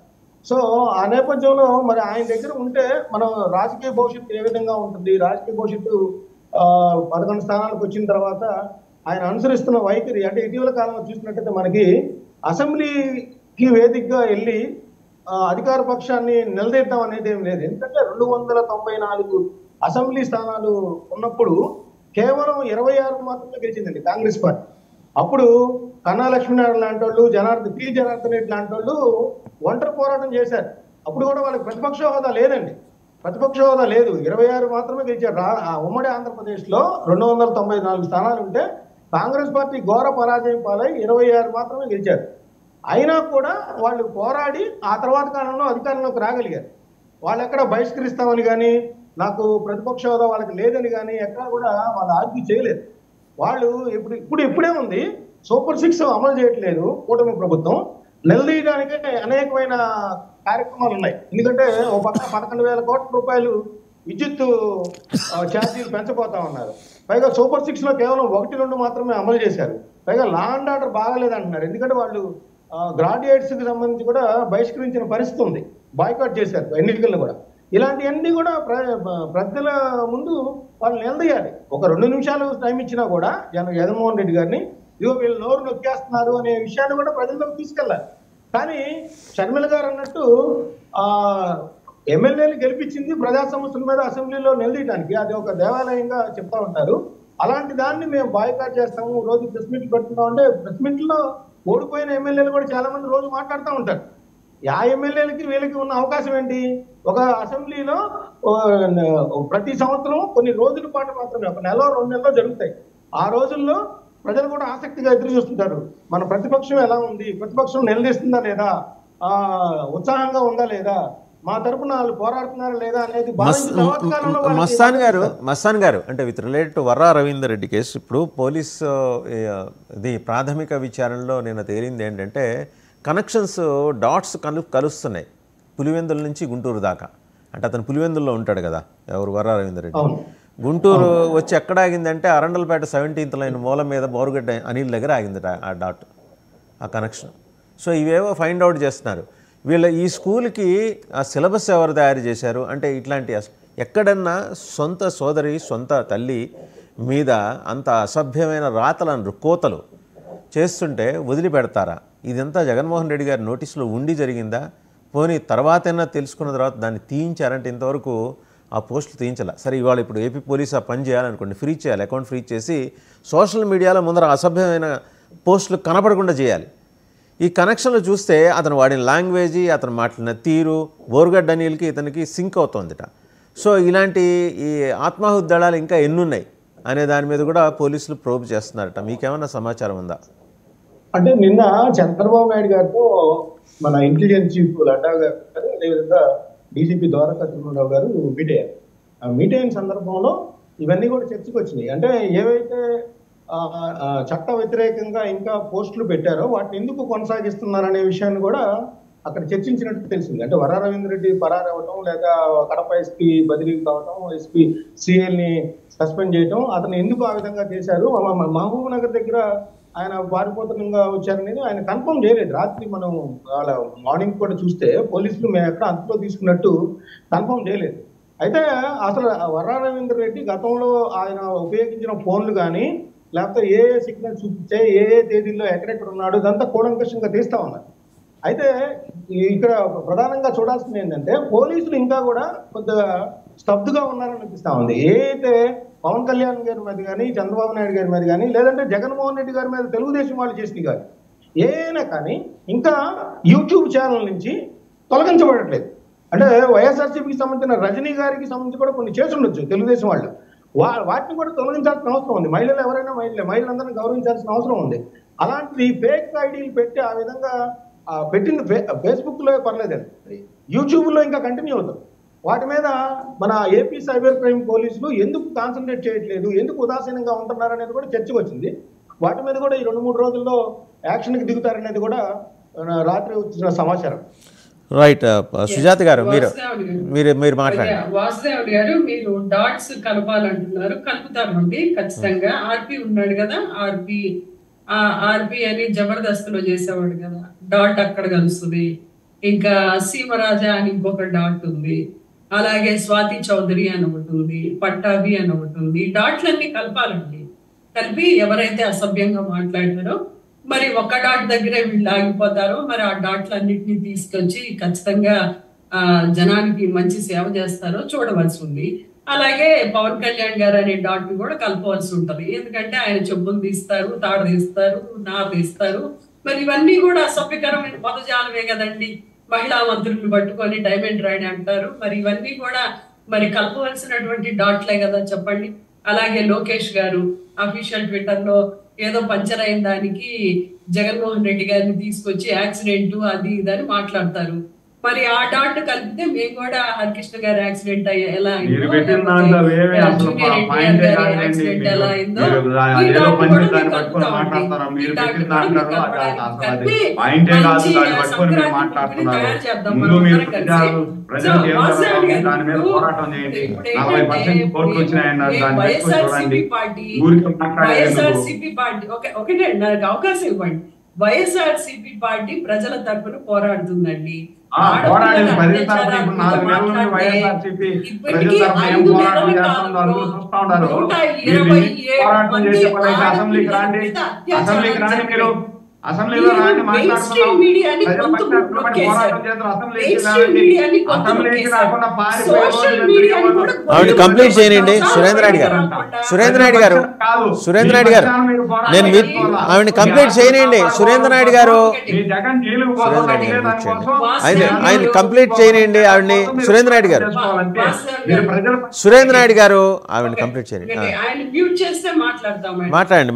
సో ఆ నేపథ్యంలో మరి ఆయన దగ్గర ఉంటే మనం రాజకీయ భవిష్యత్తు ఏ విధంగా ఉంటుంది, రాజకీయ భవిష్యత్తు 11 స్థానాలకు వచ్చిన తర్వాత ఆయన అనుసరిస్తున్న వైఖరి. అంటే ఇటీవల కాలంలో చూసినట్టయితే మనకి అసెంబ్లీకి వేదికగా వెళ్ళి అధికార పక్షాన్ని నిలదీద్దాం అనేది ఏం లేదు. ఎందుకంటే 294 అసెంబ్లీ స్థానాలు ఉన్నప్పుడు కేవలం 26 మాత్రమే గెలిచిందండి కాంగ్రెస్ పార్టీ. అప్పుడు కన్నా లక్ష్మీనారాయణ లాంటి వాళ్ళు, జనార్దన్ రెడ్డి లాంటి వాళ్ళు ఒంటరి పోరాటం చేశారు. అప్పుడు కూడా వాళ్ళకి ప్రతిపక్ష హోదా లేదండి. ప్రతిపక్ష హోదా లేదు, 26 మాత్రమే గెలిచారు. ఉమ్మడి ఆంధ్రప్రదేశ్లో 294 స్థానాలు ఉంటే కాంగ్రెస్ పార్టీ ఘోర పరాజయం పాలై 26 మాత్రమే గెలిచారు. అయినా కూడా వాళ్ళు పోరాడి ఆ తర్వాత కాలంలో అధికారంలోకి రాగలిగారు. వాళ్ళు ఎక్కడ బహిష్కరిస్తామని కానీ, నాకు ప్రతిపక్ష హోదా వాళ్ళకి లేదని కానీ ఎక్కడ కూడా వాళ్ళు ఆర్గ్యూ చేయలేదు. వాళ్ళు ఇప్పుడే ఉంది, సూపర్ 6 అమలు చేయట్లేదు కూటమి ప్రభుత్వం. నిలదీయడానికి అనేకమైన కార్యక్రమాలు ఉన్నాయి. ఎందుకంటే ఓ పక్క 11,000 కోట్ల రూపాయలు విద్యుత్ ఛార్జీలు పెంచబోతా ఉన్నారు. పైగా సూపర్ 6 లో కేవలం 1-2 మాత్రమే అమలు చేశారు. పైగా లా అండ్ ఆర్డర్ బాగాలేదంటున్నారు. ఎందుకంటే వాళ్ళు గ్రాడ్యుయేట్స్ కి సంబంధించి కూడా బహిష్కరించిన పరిస్థితి ఉంది, బాయ్కాట్ చేశారు ఎన్నికలను కూడా. ఇలాంటివన్నీ కూడా ప్రజల ముందు వాళ్ళు నిలదీయాలి. ఒక 2 నిమిషాలు టైం ఇచ్చినా కూడా జగన్మోహన్ రెడ్డి గారిని ఇదిగో వీళ్ళు నోరు నొక్కేస్తున్నారు అనే విషయాన్ని కూడా ప్రజల్లోకి తీసుకెళ్ళాలి. కానీ షర్మిల గారు అన్నట్టు ఎమ్మెల్యేలు గెలిపించింది ప్రజా సమస్యల మీద అసెంబ్లీలో నిలదీయడానికి, అది ఒక దేవాలయంగా చెప్తా ఉంటారు. అలాంటి దాన్ని మేము బాయ్కాట్ చేస్తాము, రోజు ప్రెస్ మీట్లు పెడుతున్నాం అంటే ప్రెస్ మీట్లో ఓడిపోయిన ఎమ్మెల్యేలు కూడా చాలా మంది రోజు మాట్లాడుతూ ఉంటారు. ఆ ఎమ్మెల్యేలకి వీళ్ళకి ఉన్న అవకాశం ఏంటి? ఒక అసెంబ్లీలో ప్రతి సంవత్సరం కొన్ని రోజుల పాటు మాత్రమే, 1 నెల 2 నెలలో జరుగుతాయి. ఆ రోజుల్లో ప్రజలు కూడా ఆసక్తిగా ఎదురు చూస్తుంటారు. మన ప్రతిపక్షం ఎలా ఉంది, ప్రతిపక్షం నిలదీస్తుందా లేదా, ఉత్సాహంగా ఉందా లేదా, మా తరపున వాళ్ళు పోరాడుతున్నారా లేదా అనేది మస్తాన్ గారు అంటే with related to Varra Ravinder Reddy case, ఇప్పుడు పోలీస్ ఇది ప్రాథమిక విచారణలో నేను తేలింది ఏంటంటే కనెక్షన్స్ డాట్స్ కలుస్తున్నాయి పులివెందుల నుంచి గుంటూరు దాకా. అంటే అతను పులివెందుల్లో ఉంటాడు కదా, ఎవరు వర్రా రవీందర్ రెడ్డి. గుంటూరు వచ్చి ఎక్కడ ఆగిందంటే అరండల్పేట 17th లైన్ మూల మీద బోరుగడ్డ అనిల్ దగ్గర ఆగింది ఆ డాట్, ఆ కనెక్షన్. సో ఇవేవో ఫైండ్ అవుట్ చేస్తున్నారు. వీళ్ళ ఈ స్కూల్కి ఆ సిలబస్ ఎవరు తయారు చేశారు అంటే ఇట్లాంటి ఎక్కడన్నా సొంత సోదరి సొంత తల్లి మీద అంత అసభ్యమైన రాతలను కోతలు చేస్తుంటే వదిలిపెడతారా? ఇదంతా జగన్మోహన్ రెడ్డి గారి నోటీసులో ఉండి జరిగిందా? పోనీ తర్వాతైనా తెలుసుకున్న తర్వాత దాన్ని తీయించారంటే ఇంతవరకు ఆ పోస్టులు తీయించాల. సరే ఇవాళ ఇప్పుడు ఏపీ పోలీసు ఆ పని చేయాలనుకోండి, ఫ్రీ చేయాలి, అకౌంట్ ఫ్రీ చేసి సోషల్ మీడియాలో ముందర అసభ్యమైన పోస్టులు కనపడకుండా చేయాలి. ఈ కనెక్షన్లు చూస్తే అతను వాడిన లాంగ్వేజీ, అతను మాట్లాడిన తీరు బోరుగడ్డ అనిల్కి ఇతనికి సింక్ అవుతోందిట. సో ఇలాంటి ఈ ఆత్మాహుతి దళాలు ఇంకా ఎన్నున్నాయి అనే దాని మీద కూడా పోలీసులు ప్రోబ్ చేస్తున్నారట. మీకేమన్నా సమాచారం ఉందా? అంటే నిన్న చంద్రబాబు నాయుడు గారితో మన ఇంటెలిజెన్స్ చీఫ్ లడ్డా గారు, అదేవిధంగా డీజీపీ ద్వారకా తిరుమలరావు గారు మీట్ అయ్యారు. మీట్ అయిన సందర్భంలో ఇవన్నీ కూడా చర్చకు వచ్చినాయి. అంటే ఏవైతే చట్ట వ్యతిరేకంగా ఇంకా పోస్టులు పెట్టారో వాటిని ఎందుకు కొనసాగిస్తున్నారనే విషయాన్ని కూడా అక్కడ చర్చించినట్టు తెలిసింది. అంటే వర్రా రవీందర్ రెడ్డి పరారు అవ్వటం, లేదా కడప ఎస్పీ బదిలీ కావటం, ఎస్పీ సిఎల్ని సస్పెండ్ చేయటం, అతను ఎందుకు ఆ విధంగా చేశారు, మహబూబ్ నగర్ దగ్గర ఆయన పారిపోతనంగా వచ్చారనేది ఆయన కన్ఫర్మ్ చేయలేదు. రాత్రి మనం వాళ్ళ మార్నింగ్ కూడా చూస్తే పోలీసులు మేము ఎక్కడ అంతలో తీసుకున్నట్టు కన్ఫర్మ్ చేయలేదు. అయితే అసలు వర్రా రవీందర్ రెడ్డి గతంలో ఆయన ఉపయోగించిన ఫోన్లు కానీ, లేకపోతే ఏ సిగ్నల్ చూపించే ఏ తేదీల్లో ఎక్కడెక్కడ ఉన్నాడు, ఇదంతా కూలంకషంగా తీస్తా ఉన్నారు. అయితే ఇక్కడ ప్రధానంగా చూడాల్సింది ఏంటంటే పోలీసులు ఇంకా కూడా కొద్దిగా స్తబ్దుగా ఉన్నారని అనిపిస్తా ఉంది. ఏదైతే పవన్ కళ్యాణ్ గారి మీద కానీ, చంద్రబాబు నాయుడు గారి మీద కానీ, లేదంటే జగన్మోహన్ రెడ్డి గారి మీద తెలుగుదేశం వాళ్ళు చేసినవి కానీ ఏమైనా కానీ ఇంకా యూట్యూబ్ ఛానల్ నుంచి తొలగించబడట్లేదు. అంటే వైఎస్ఆర్సీపీకి సంబంధించిన రజనీ గారికి సంబంధించి కూడా కొన్ని చేసి ఉండొచ్చు తెలుగుదేశం వాళ్ళు, వాటిని కూడా తొలగించాల్సిన అవసరం ఉంది. మహిళలు ఎవరైనా మహిళలందరినీ గౌరవించాల్సిన అవసరం ఉంది. అలాంటి ఫేక్ ఐడీలు పెట్టి ఆ విధంగా పెట్టింది ఫేస్బుక్ లో పర్లేదండి, యూట్యూబ్ లో ఇంకా కంటిన్యూ అవుతుంది. వాటి మీద మన ఏపీ సైబర్ క్రైమ్ పోలీసులు ఎందుకు కాన్సన్ట్రేట్ చేయట్లేదు, ఎందుకు ఉదాసీనంగా ఉంటున్నారు అనేది కూడా చర్చకు వచ్చింది. వాటి మీద కూడా ఈ 2-3 రోజుల్లో యాక్షన్కి దిగుతారనేది కూడా రాత్రి వచ్చిన సమాచారం. రైట్, సుజాత గారు మీరు మాట్లాడండి. వాసుదేవ్ గారు, మీరు డాట్స్ కలపాలంటున్నారు, కలుపుతారండి ఖచ్చితంగా. ఆర్పి ఉన్నాడు కదా, ఆర్పి అని జబర్దస్త్లో చేసేవాడు కదా, డాట్ అక్కడ కలుస్తుంది. ఇంకా సీమరాజా అని ఇంకొక డాట్ ఉంది, అలాగే స్వాతి చౌదరి అని ఒకటి ఉంది, పట్టాభి అని ఒకటి ఉంది. డాట్లన్నీ కలపాలండి. కలిపి ఎవరైతే అసభ్యంగా మాట్లాడారో మరి ఒక డాట్ దగ్గరే వీళ్ళు ఆగిపోతారో మరి ఆ డాట్లన్నింటినీ తీసుకొచ్చి ఖచ్చితంగా జనానికి మంచి సేవ చేస్తారో చూడవలసి ఉంది. అలాగే పవన్ కళ్యాణ్ గారు అనే డాట్ ని కూడా కలపవలసి ఉంటది. ఎందుకంటే ఆయన చెప్పులు తీస్తారు, తాడు తీస్తారు, నారు తీస్తారు. మరి ఇవన్నీ కూడా అసభ్యకరమైన పదజాలమే కదండి. మహిళా మంత్రులను పట్టుకొని డైమండ్ రాయని అంటారు. మరి ఇవన్నీ కూడా మరి కలపవలసినటువంటి డాట్లే కదా చెప్పండి. అలాగే లోకేష్ గారు అఫీషియల్ ట్విట్టర్ లో ఏదో పంచర్ అయిన దానికి జగన్మోహన్ రెడ్డి గారిని తీసుకొచ్చి యాక్సిడెంట్ అది ఇదని మాట్లాడతారు. మరి ఆ డాట్ కలిపితే మేము కూడా హరికృష్ణ గారి యాక్సిడెంట్ ఎలా అయిందో, జూనియర్ ఎన్టీఆర్ గారి యాక్సిడెంట్ ఎలా అయిందో ఈ డాట్ కూడా మేము కలుపుతామండి. ఈ డాట్ కూడా మేము కలిపి మంచి సంక్రాంతి తయారు చేద్దాం మనం కలిసి. వైఎస్ఆర్సీపీ పార్టీ ఒకటే నాకు అవకాశం ఇవ్వండి. వైఎస్ఆర్సీపీ పార్టీ ప్రజల తరపున పోరాడుతుందండి. ఇప్పటికీ 5 నెలల కాలంలో 127 అసెంబ్లీలో రాండి మాట్లాడుతున్నాం. ఆవిడ కంప్లీట్ చేయనండి సురేంద్ర రెడ్డి గారు. సురేంద్ర రెడ్డి గారు నేను ఆవిడ కంప్లీట్ చేయనండి. సురేంద్ర నాయుడు గారు ఆయన కంప్లీట్ చేయనండి ఆవిడని. సురేంద్ర నాయుడు గారు ఆవిడ కంప్లీట్ చేయండి. మాట్లాడండి.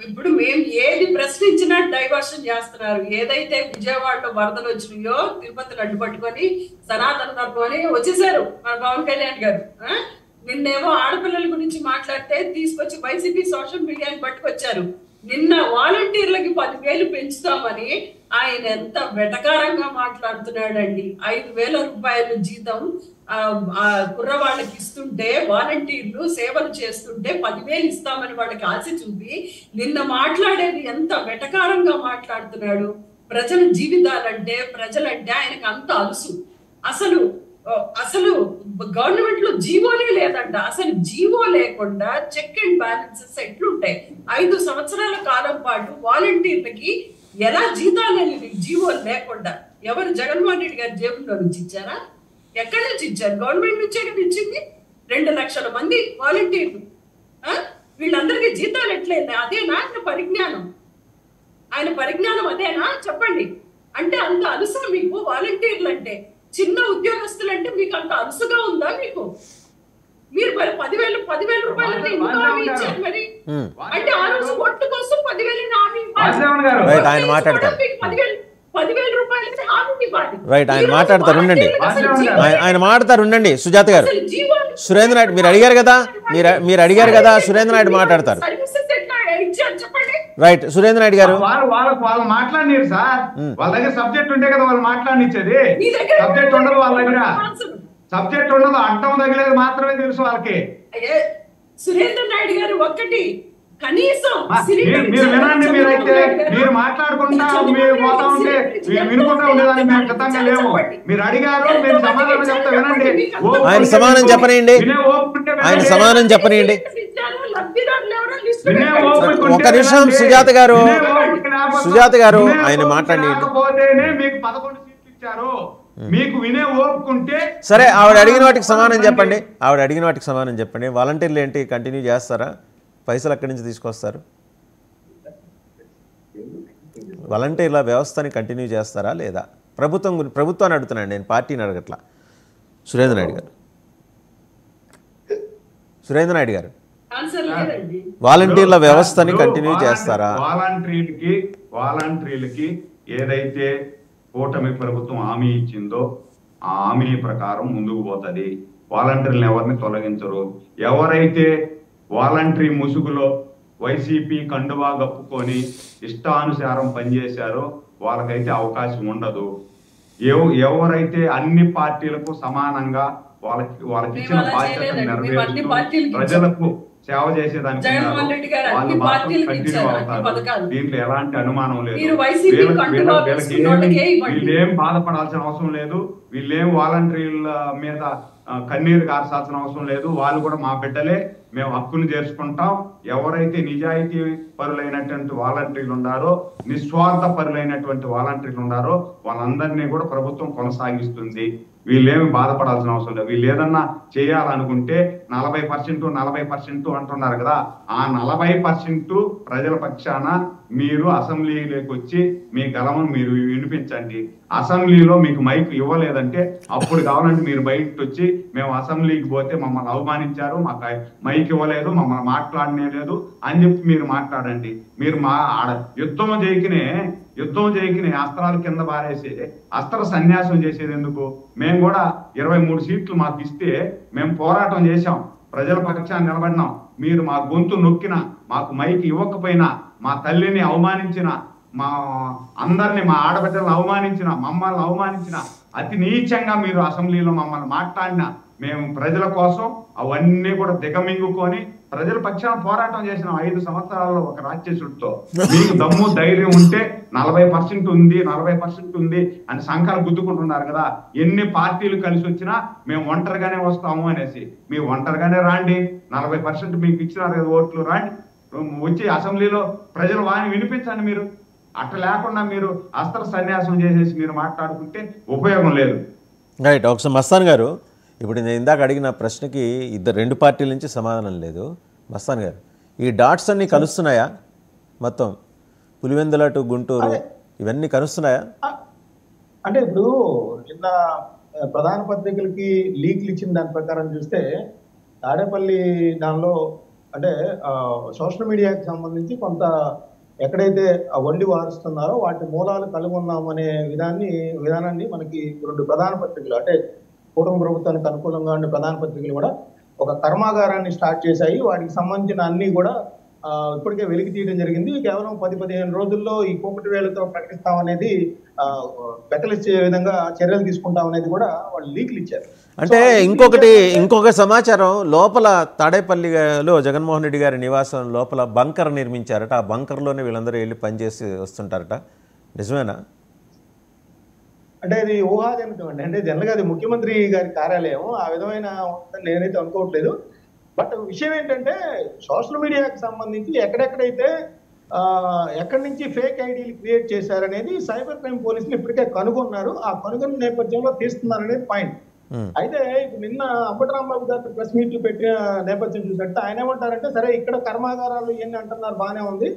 ఇప్పుడు మేము ఏది ప్రశ్నించినా డైవర్షన్ చేస్తున్నారు. ఏదైతే విజయవాడలో వరదలు వచ్చినాయో తిరుపతిని అడ్డు పట్టుకొని సనాతన తరపుని వచ్చేసారు మన పవన్ కళ్యాణ్ గారు. నిన్నేమో ఆడపిల్లల గురించి మాట్లాడితే తీసుకొచ్చి వైసీపీ సోషల్ మీడియాని పట్టుకొచ్చారు. నిన్న వాలంటీర్లకి 10,000 పెంచుతామని ఆయన ఎంత వెటకారంగా మాట్లాడుతున్నాడండి. 5,000 రూపాయలు జీతం కుర్రవాళ్ళకి ఇస్తుంటే, వాలంటీర్లు సేవలు చేస్తుంటే 10,000 ఇస్తామని వాళ్ళకి ఆశ చూపి నిన్న మాట్లాడేది ఎంత వెటకారంగా మాట్లాడుతున్నాడు. ప్రజల జీవితాలంటే ప్రజలంటే ఆయనకు అంత అలుసు. అసలు గవర్నమెంట్ లో జీవోనే లేదంట. అసలు జీవో లేకుండా చెక్ అండ్ బ్యాలెన్సెస్ ఎట్లుంటాయి? 5 సంవత్సరాల కాలం పాటు వాలంటీర్లకి ఎలా జీతాలు జీవోలు లేకుండా? ఎవరు జగన్మోహన్ రెడ్డి గారి జేబుల్లో నుంచి ఇచ్చారా? ఎక్కడి నుంచి ఇచ్చారు? గవర్నమెంట్ నుంచే కదా ఇచ్చింది. 2 లక్షల మంది వాలంటీర్లు. వీళ్ళందరికీ జీతాలు ఎట్లయింది? అదేనా ఆయన పరిజ్ఞానం అదేనా? చెప్పండి. అంటే అంత అలుసా మీకు వాలంటీర్లు అంటే? చిన్న ఉద్యోగస్తులు అంటే మీకు అంత అలుసుగా ఉందా మీకు? మీరు మరి 10,000 రూపాయలు ఇచ్చారు మరి. అంటే ఆ రోజు ఓట్ల కోసం 10,000 హామీ ఆయన మాట్లాడతారు. 10,000 రూపాయలు హామీ రైట్, ఆయన మాట్లాడతారు. ఆయన మాట్లాడతారు. సుజాత గారు, సురేంద్ర నాయుడు మీరు అడిగారు కదా, సురేంద్ర నాయుడు మాట్లాడతారు. రైట్, సురేంద్ర నాయుడు గారు. వాళ్ళు మాట్లాడినారు సార్. వాళ్ళ దగ్గర సబ్జెక్ట్ ఉంటే కదా వాళ్ళు మాట్లాడినిచ్చేది. సబ్జెక్ట్ ఉండదు వాళ్ళ దగ్గర. సబ్జెక్ట్ ఉండదు, అడ్డం తగిలేదు మాత్రమే తెలుసు వాళ్ళకి. సురేంద్ర నాయుడు గారు ఒక్కటి కనీసం మీరు వినండి. మీరు మాట్లాడుకుంటా మీరు పోతా ఉంటే మీరు వినుకుంటా ఉండేదాన్ని మేము ఖచ్చితంగా లేము. మీరు అడిగారు, మీరు సమాధానం చెప్తా వినండి. ఆయన సమాధానం చెప్పనియండి. ఒక నిమిషం సుజాత గారు ఆయన మాట్లాడిపోతేనే మీకు 11 సీట్లు ఇచ్చారు. మీకు వినే ఓపుకుంటే సరే. ఆవిడ అడిగిన వాటికి సమాధానం చెప్పండి. వాలంటీర్లు ఏంటి కంటిన్యూ చేస్తారా? పైసలు అక్కడి నుంచి తీసుకొస్తారు? వాలంటీర్ల వ్యవస్థని కంటిన్యూ చేస్తారా లేదా? ప్రభుత్వాన్ని అడుగుతున్నాను నేను, పార్టీని అడగట్లా. సురేంద్ర నాయుడు గారు వాలంటీర్ల వ్యవస్థని కంటిన్యూ చేస్తారా? వాలంటీర్లకి ఏదైతే కూటమి ప్రభుత్వం హామీ ఇచ్చిందో ఆ హామీ ప్రకారం ముందుకు పోతుంది. వాలంటీర్లను ఎవరిని తొలగించరు. ఎవరైతే వాలంటరీ ముసుగులో వైసీపీ కండువా గప్పుకొని ఇష్టానుసారం పనిచేశారో వాళ్ళకైతే అవకాశం ఉండదు. ఎవరైతే అన్ని పార్టీలకు సమానంగా వాళ్ళకి ఇచ్చిన బాధ్యతను నెరవేరుస్తూ ప్రజలకు సేవ చేసేదానికి వాళ్ళు మాత్రం కంటిన్యూ అవుతారు. దీంట్లో ఎలాంటి అనుమానం లేదు. వీళ్ళేం బాధపడాల్సిన అవసరం లేదు. వీళ్ళేం వాలంటీర్ల మీద కన్నీరు కార్చాల్సిన అవసరం లేదు. వాళ్ళు కూడా మా బిడ్డలే, మేము హక్కును చేర్చుకుంటాం. ఎవరైతే నిజాయితీ పరులైనటువంటి వాలంటీర్లు ఉన్నారో, నిస్వార్థ పరులైనటువంటి వాలంటీర్లు ఉన్నారో వాళ్ళందరినీ కూడా ప్రభుత్వం కొనసాగిస్తుంది. వీళ్ళేమి బాధపడాల్సిన అవసరం లేదు. వీళ్ళు ఏదన్నా చేయాలనుకుంటే 40% అంటున్నారు కదా, ఆ 40% ప్రజల పక్షాన మీరు అసెంబ్లీలోకి వచ్చి మీ గలమను మీరు వినిపించండి. అసెంబ్లీలో మీకు మైక్ ఇవ్వలేదంటే అప్పుడు కావాలంటే మీరు బయటకు వచ్చి మేము అసెంబ్లీకి పోతే మమ్మల్ని అవమానించారు, మాకు మైక్ ఇవ్వలేదు, మమ్మల్ని మాట్లాడనే లేదు అని చెప్పి మీరు మాట్లాడండి. మీరు యుద్ధం చేయకినే అస్త్రాలు కింద పారేసి అస్త్ర సన్యాసం చేసేది ఎందుకు? మేము కూడా 23 సీట్లు మాకు ఇస్తే మేము పోరాటం చేశాం, ప్రజల పక్షాన్ని నిలబడినాం. మీరు మా గొంతు నొక్కినా, మాకు మైక్ ఇవ్వకపోయినా, మా తల్లిని అవమానించిన, మా అందరిని, మా ఆడబిడ్డలను అవమానించిన, మమ్మల్ని అవమానించిన, అతి నీచంగా మీరు అసెంబ్లీలో మమ్మల్ని మాట్లాడినా మేము ప్రజల కోసం అవన్నీ కూడా దిగమింగుకొని ప్రజల పక్షాన పోరాటం చేసిన 5 సంవత్సరాల్లో ఒక రాక్షసుడితో మీకు దమ్ము ధైర్యం ఉంటే 40% ఉంది అని సంఖ్యలు గుద్దుకుంటున్నారు కదా. ఎన్ని పార్టీలు కలిసి వచ్చినా మేము ఒంటరిగానే వస్తాము అనేసి, మీ ఒంటరిగానే రాండి. 40% మీకు ఇచ్చినారు కదా ఓట్లు, రాండి, వచ్చి అసెంబ్లీలో ప్రజల వాణి వినిపించండి. మీరు అట్లా లేకుండా మీరు అస్త్ర సన్యాసం చేసేసి మీరు మాట్లాడుకుంటే ఉపయోగం లేదు. రైట్. ఒకసారి మస్తాన్ గారు, ఇప్పుడు నేను ఇందాక అడిగిన ప్రశ్నకి 2 పార్టీల నుంచి సమాధానం లేదు. మస్తాన్ గారు, ఈ డాట్స్ అన్నీ కలుస్తున్నాయా? మొత్తం పులివెందుల టు గుంటూరు ఇవన్నీ కలుస్తున్నాయా? అంటే ఇప్పుడు నిన్న ప్రధాన పత్రికలకి లీక్లు ఇచ్చిన దాని ప్రకారం చూస్తే తాడేపల్లి దానిలో అంటే సోషల్ మీడియాకి సంబంధించి కొంత ఎక్కడైతే వండి వారుస్తున్నారో వాటి మూలాలు కలుగున్నామనే విధానాన్ని మనకి 2 ప్రధాన పత్రికలు అంటే కూటమి ప్రభుత్వానికి అనుకూలంగా ఉండే ప్రధాన పత్రికలు కూడా ఒక కర్మాగారాన్ని స్టార్ట్ చేశాయి. వాటికి సంబంధించిన అన్ని కూడా ఇప్పటికే వెలికి తీయడం జరిగింది. కేవలం 10-15 రోజుల్లో ఈ కూపటి వేలతో ప్రకటిస్తామనేది బెక్కలిచ్చే విధంగా చర్యలు తీసుకుంటామనేది కూడా వాళ్ళు లీక్లు ఇచ్చారు. అంటే ఇంకొక సమాచారం, లోపల తాడేపల్లిలో జగన్మోహన్ రెడ్డి గారి నివాసం లోపల బంకర్ నిర్మించారట. ఆ బంకర్లోనే వీళ్ళందరూ వెళ్ళి పనిచేసి వస్తుంటారట. నిజమేనా? అంటే ఇది ఊహాజనితం అండి. అంటే జనరల్గా అది ముఖ్యమంత్రి గారి కార్యాలయం, ఆ విధమైన నేనైతే అనుకోవట్లేదు. బట్ విషయం ఏంటంటే సోషల్ మీడియాకి సంబంధించి ఎక్కడెక్కడైతే ఎక్కడి నుంచి ఫేక్ ఐడీలు క్రియేట్ చేశారనేది సైబర్ క్రైమ్ పోలీసులు ఇప్పటికే కనుగొన్నారు. ఆ కనుగొన్న నేపథ్యంలో తీస్తున్నారనేది పాయింట్. అయితే ఇప్పుడు నిన్న అంబటి రాంబాబు గారు ప్రెస్ మీట్లు పెట్టిన నేపథ్యం చూసినట్టు ఆయన ఏమంటారంటే, సరే ఇక్కడ కర్మాగారాలు ఇవన్నీ అంటున్నారు, బాగానే ఉంది,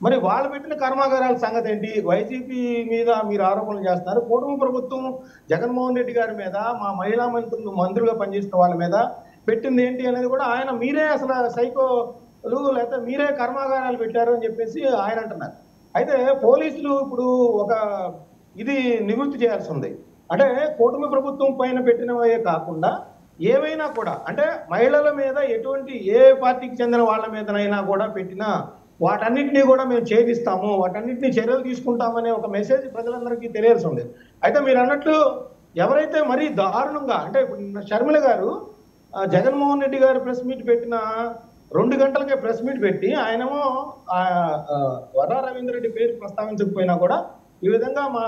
మరి వాళ్ళు పెట్టిన కర్మాగారాల సంగతి ఏంటి? వైసీపీ మీద మీరు ఆరోపణలు చేస్తున్నారు, కూటమి ప్రభుత్వం జగన్మోహన్ రెడ్డి గారి మీద, మా మహిళా మంత్రులుగా పనిచేస్తున్న వాళ్ళ మీద పెట్టింది ఏంటి అనేది కూడా ఆయన, మీరే అసలు సైకోలు లేకపోతే మీరే కర్మాగారాలు పెట్టారు అని చెప్పేసి ఆయన అంటున్నారు. అయితే పోలీసులు ఇప్పుడు ఒక ఇది నివృత్తి చేయాల్సి ఉంది. అంటే కూటమి ప్రభుత్వం పైన పెట్టినవే కాకుండా ఏవైనా కూడా, అంటే మహిళల మీద ఎటువంటి ఏ పార్టీకి చెందిన వాళ్ళ మీదనైనా కూడా పెట్టినా వాటన్నిటినీ కూడా మేము ఛేదిస్తాము, వాటన్నిటినీ చర్యలు తీసుకుంటామనే ఒక మెసేజ్ ప్రజలందరికీ తెలియాల్సి ఉంది. అయితే మీరు అన్నట్లు ఎవరైతే మరీ దారుణంగా, అంటే ఇప్పుడు షర్మిల గారు జగన్మోహన్ రెడ్డి గారు ప్రెస్ మీట్ పెట్టిన 2 గంటలకే ప్రెస్ మీట్ పెట్టి ఆయనేమో వరా రవీంద్ర రెడ్డి పేరు ప్రస్తావించకపోయినా కూడా ఈ విధంగా మా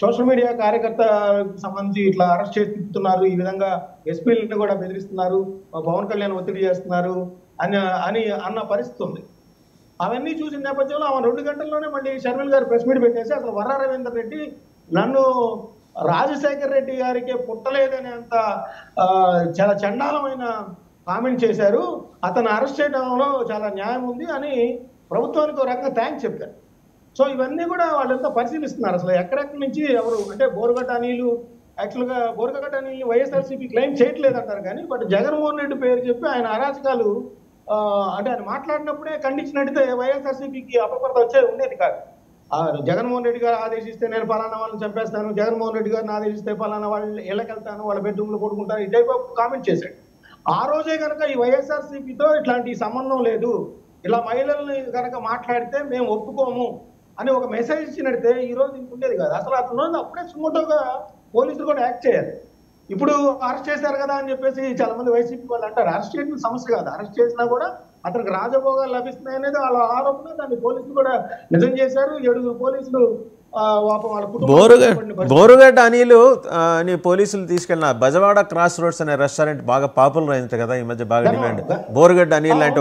సోషల్ మీడియా కార్యకర్తకు సంబంధించి ఇట్లా అరెస్ట్ చేసి తిప్పుతున్నారు, ఈ విధంగా ఎస్పీలను కూడా బెదిరిస్తున్నారు, పవన్ కళ్యాణ్ ఒత్తిడి చేస్తున్నారు అన్న పరిస్థితి ఉంది. అవన్నీ చూసిన నేపథ్యంలో ఆమె 2 గంటల్లోనే మళ్ళీ షర్మిల గారు ప్రెస్ మీట్ పెట్టేసి అసలు వరా రవీంద్ర రెడ్డి నన్ను రాజశేఖర్ రెడ్డి గారికి పుట్టలేదనేంత చాలా చండాలమైన కామెంట్ చేశారు, అతను అరెస్ట్ చేయడంలో చాలా న్యాయం ఉంది అని ప్రభుత్వానికి ఒక రకంగా థ్యాంక్స్ చెప్పారు. సో ఇవన్నీ కూడా వాళ్ళంతా పరిశీలిస్తున్నారు. అసలు ఎక్కడెక్కడి నుంచి ఎవరు, అంటే బోరుగట్ట అనిలు, యాక్చువల్గా బోరుగట్ట అనిల్ని వైఎస్ఆర్సీపీ క్లెయిమ్ చేయట్లేదంటారు కానీ, బట్ జగన్మోహన్ రెడ్డి పేరు చెప్పి ఆయన అరాచకాలు అంటే ఆయన మాట్లాడినప్పుడే ఖండించినట్టు వైఎస్ఆర్సీపీకి అపకర్త వచ్చేది ఉండేది కాదు. జగన్మోహన్ రెడ్డి గారు ఆదేశిస్తే నేను పలానా వాళ్ళని చంపేస్తాను, జగన్మోహన్ రెడ్డి గారిని ఆదేశిస్తే పలానా వాళ్ళు ఇళ్ళకెళ్తాను, వాళ్ళ బెడ్రూమ్లో కొడుకుంటాను, ఈ టైప్ ఆఫ్ కామెంట్ చేశాడు. ఆ రోజే కనుక ఈ వైఎస్ఆర్సీపీతో ఇట్లాంటి సంబంధం లేదు, ఇలా మహిళల్ని కనుక మాట్లాడితే మేము ఒప్పుకోము అని ఒక మెసేజ్ ఇచ్చినట్టే ఈ రోజు ఉండేది కాదు. అసలు అతను అప్పుడే సుమోటోగా పోలీసులు కూడా యాక్ట్ చేయాలి. ఇప్పుడు అరెస్ట్ చేశారు కదా అని చెప్పేసి చాలా మంది వైసీపీ వాళ్ళు అంటారు. అరెస్ట్ చేయడం సమస్య కాదు, అరెస్ట్ చేసినా కూడా అతనికి రాజభోగాలు లభిస్తున్నాయి అనేది వాళ్ళ ఆరోపణ. దాన్ని పోలీసులు కూడా నిజం చేశారు. 7 పోలీసులు బోరుగడ్డ అనిలు అని పోలీసులు తీసుకెళ్ళిన బజవాడ క్రాస్ రోడ్స్ అనే రెస్టారెంట్ బాగా పాపులర్ అయింది కదా ఈ మధ్య, బాగా డిమాండ్. బోరుగడ్డ అనిల్ లాంటి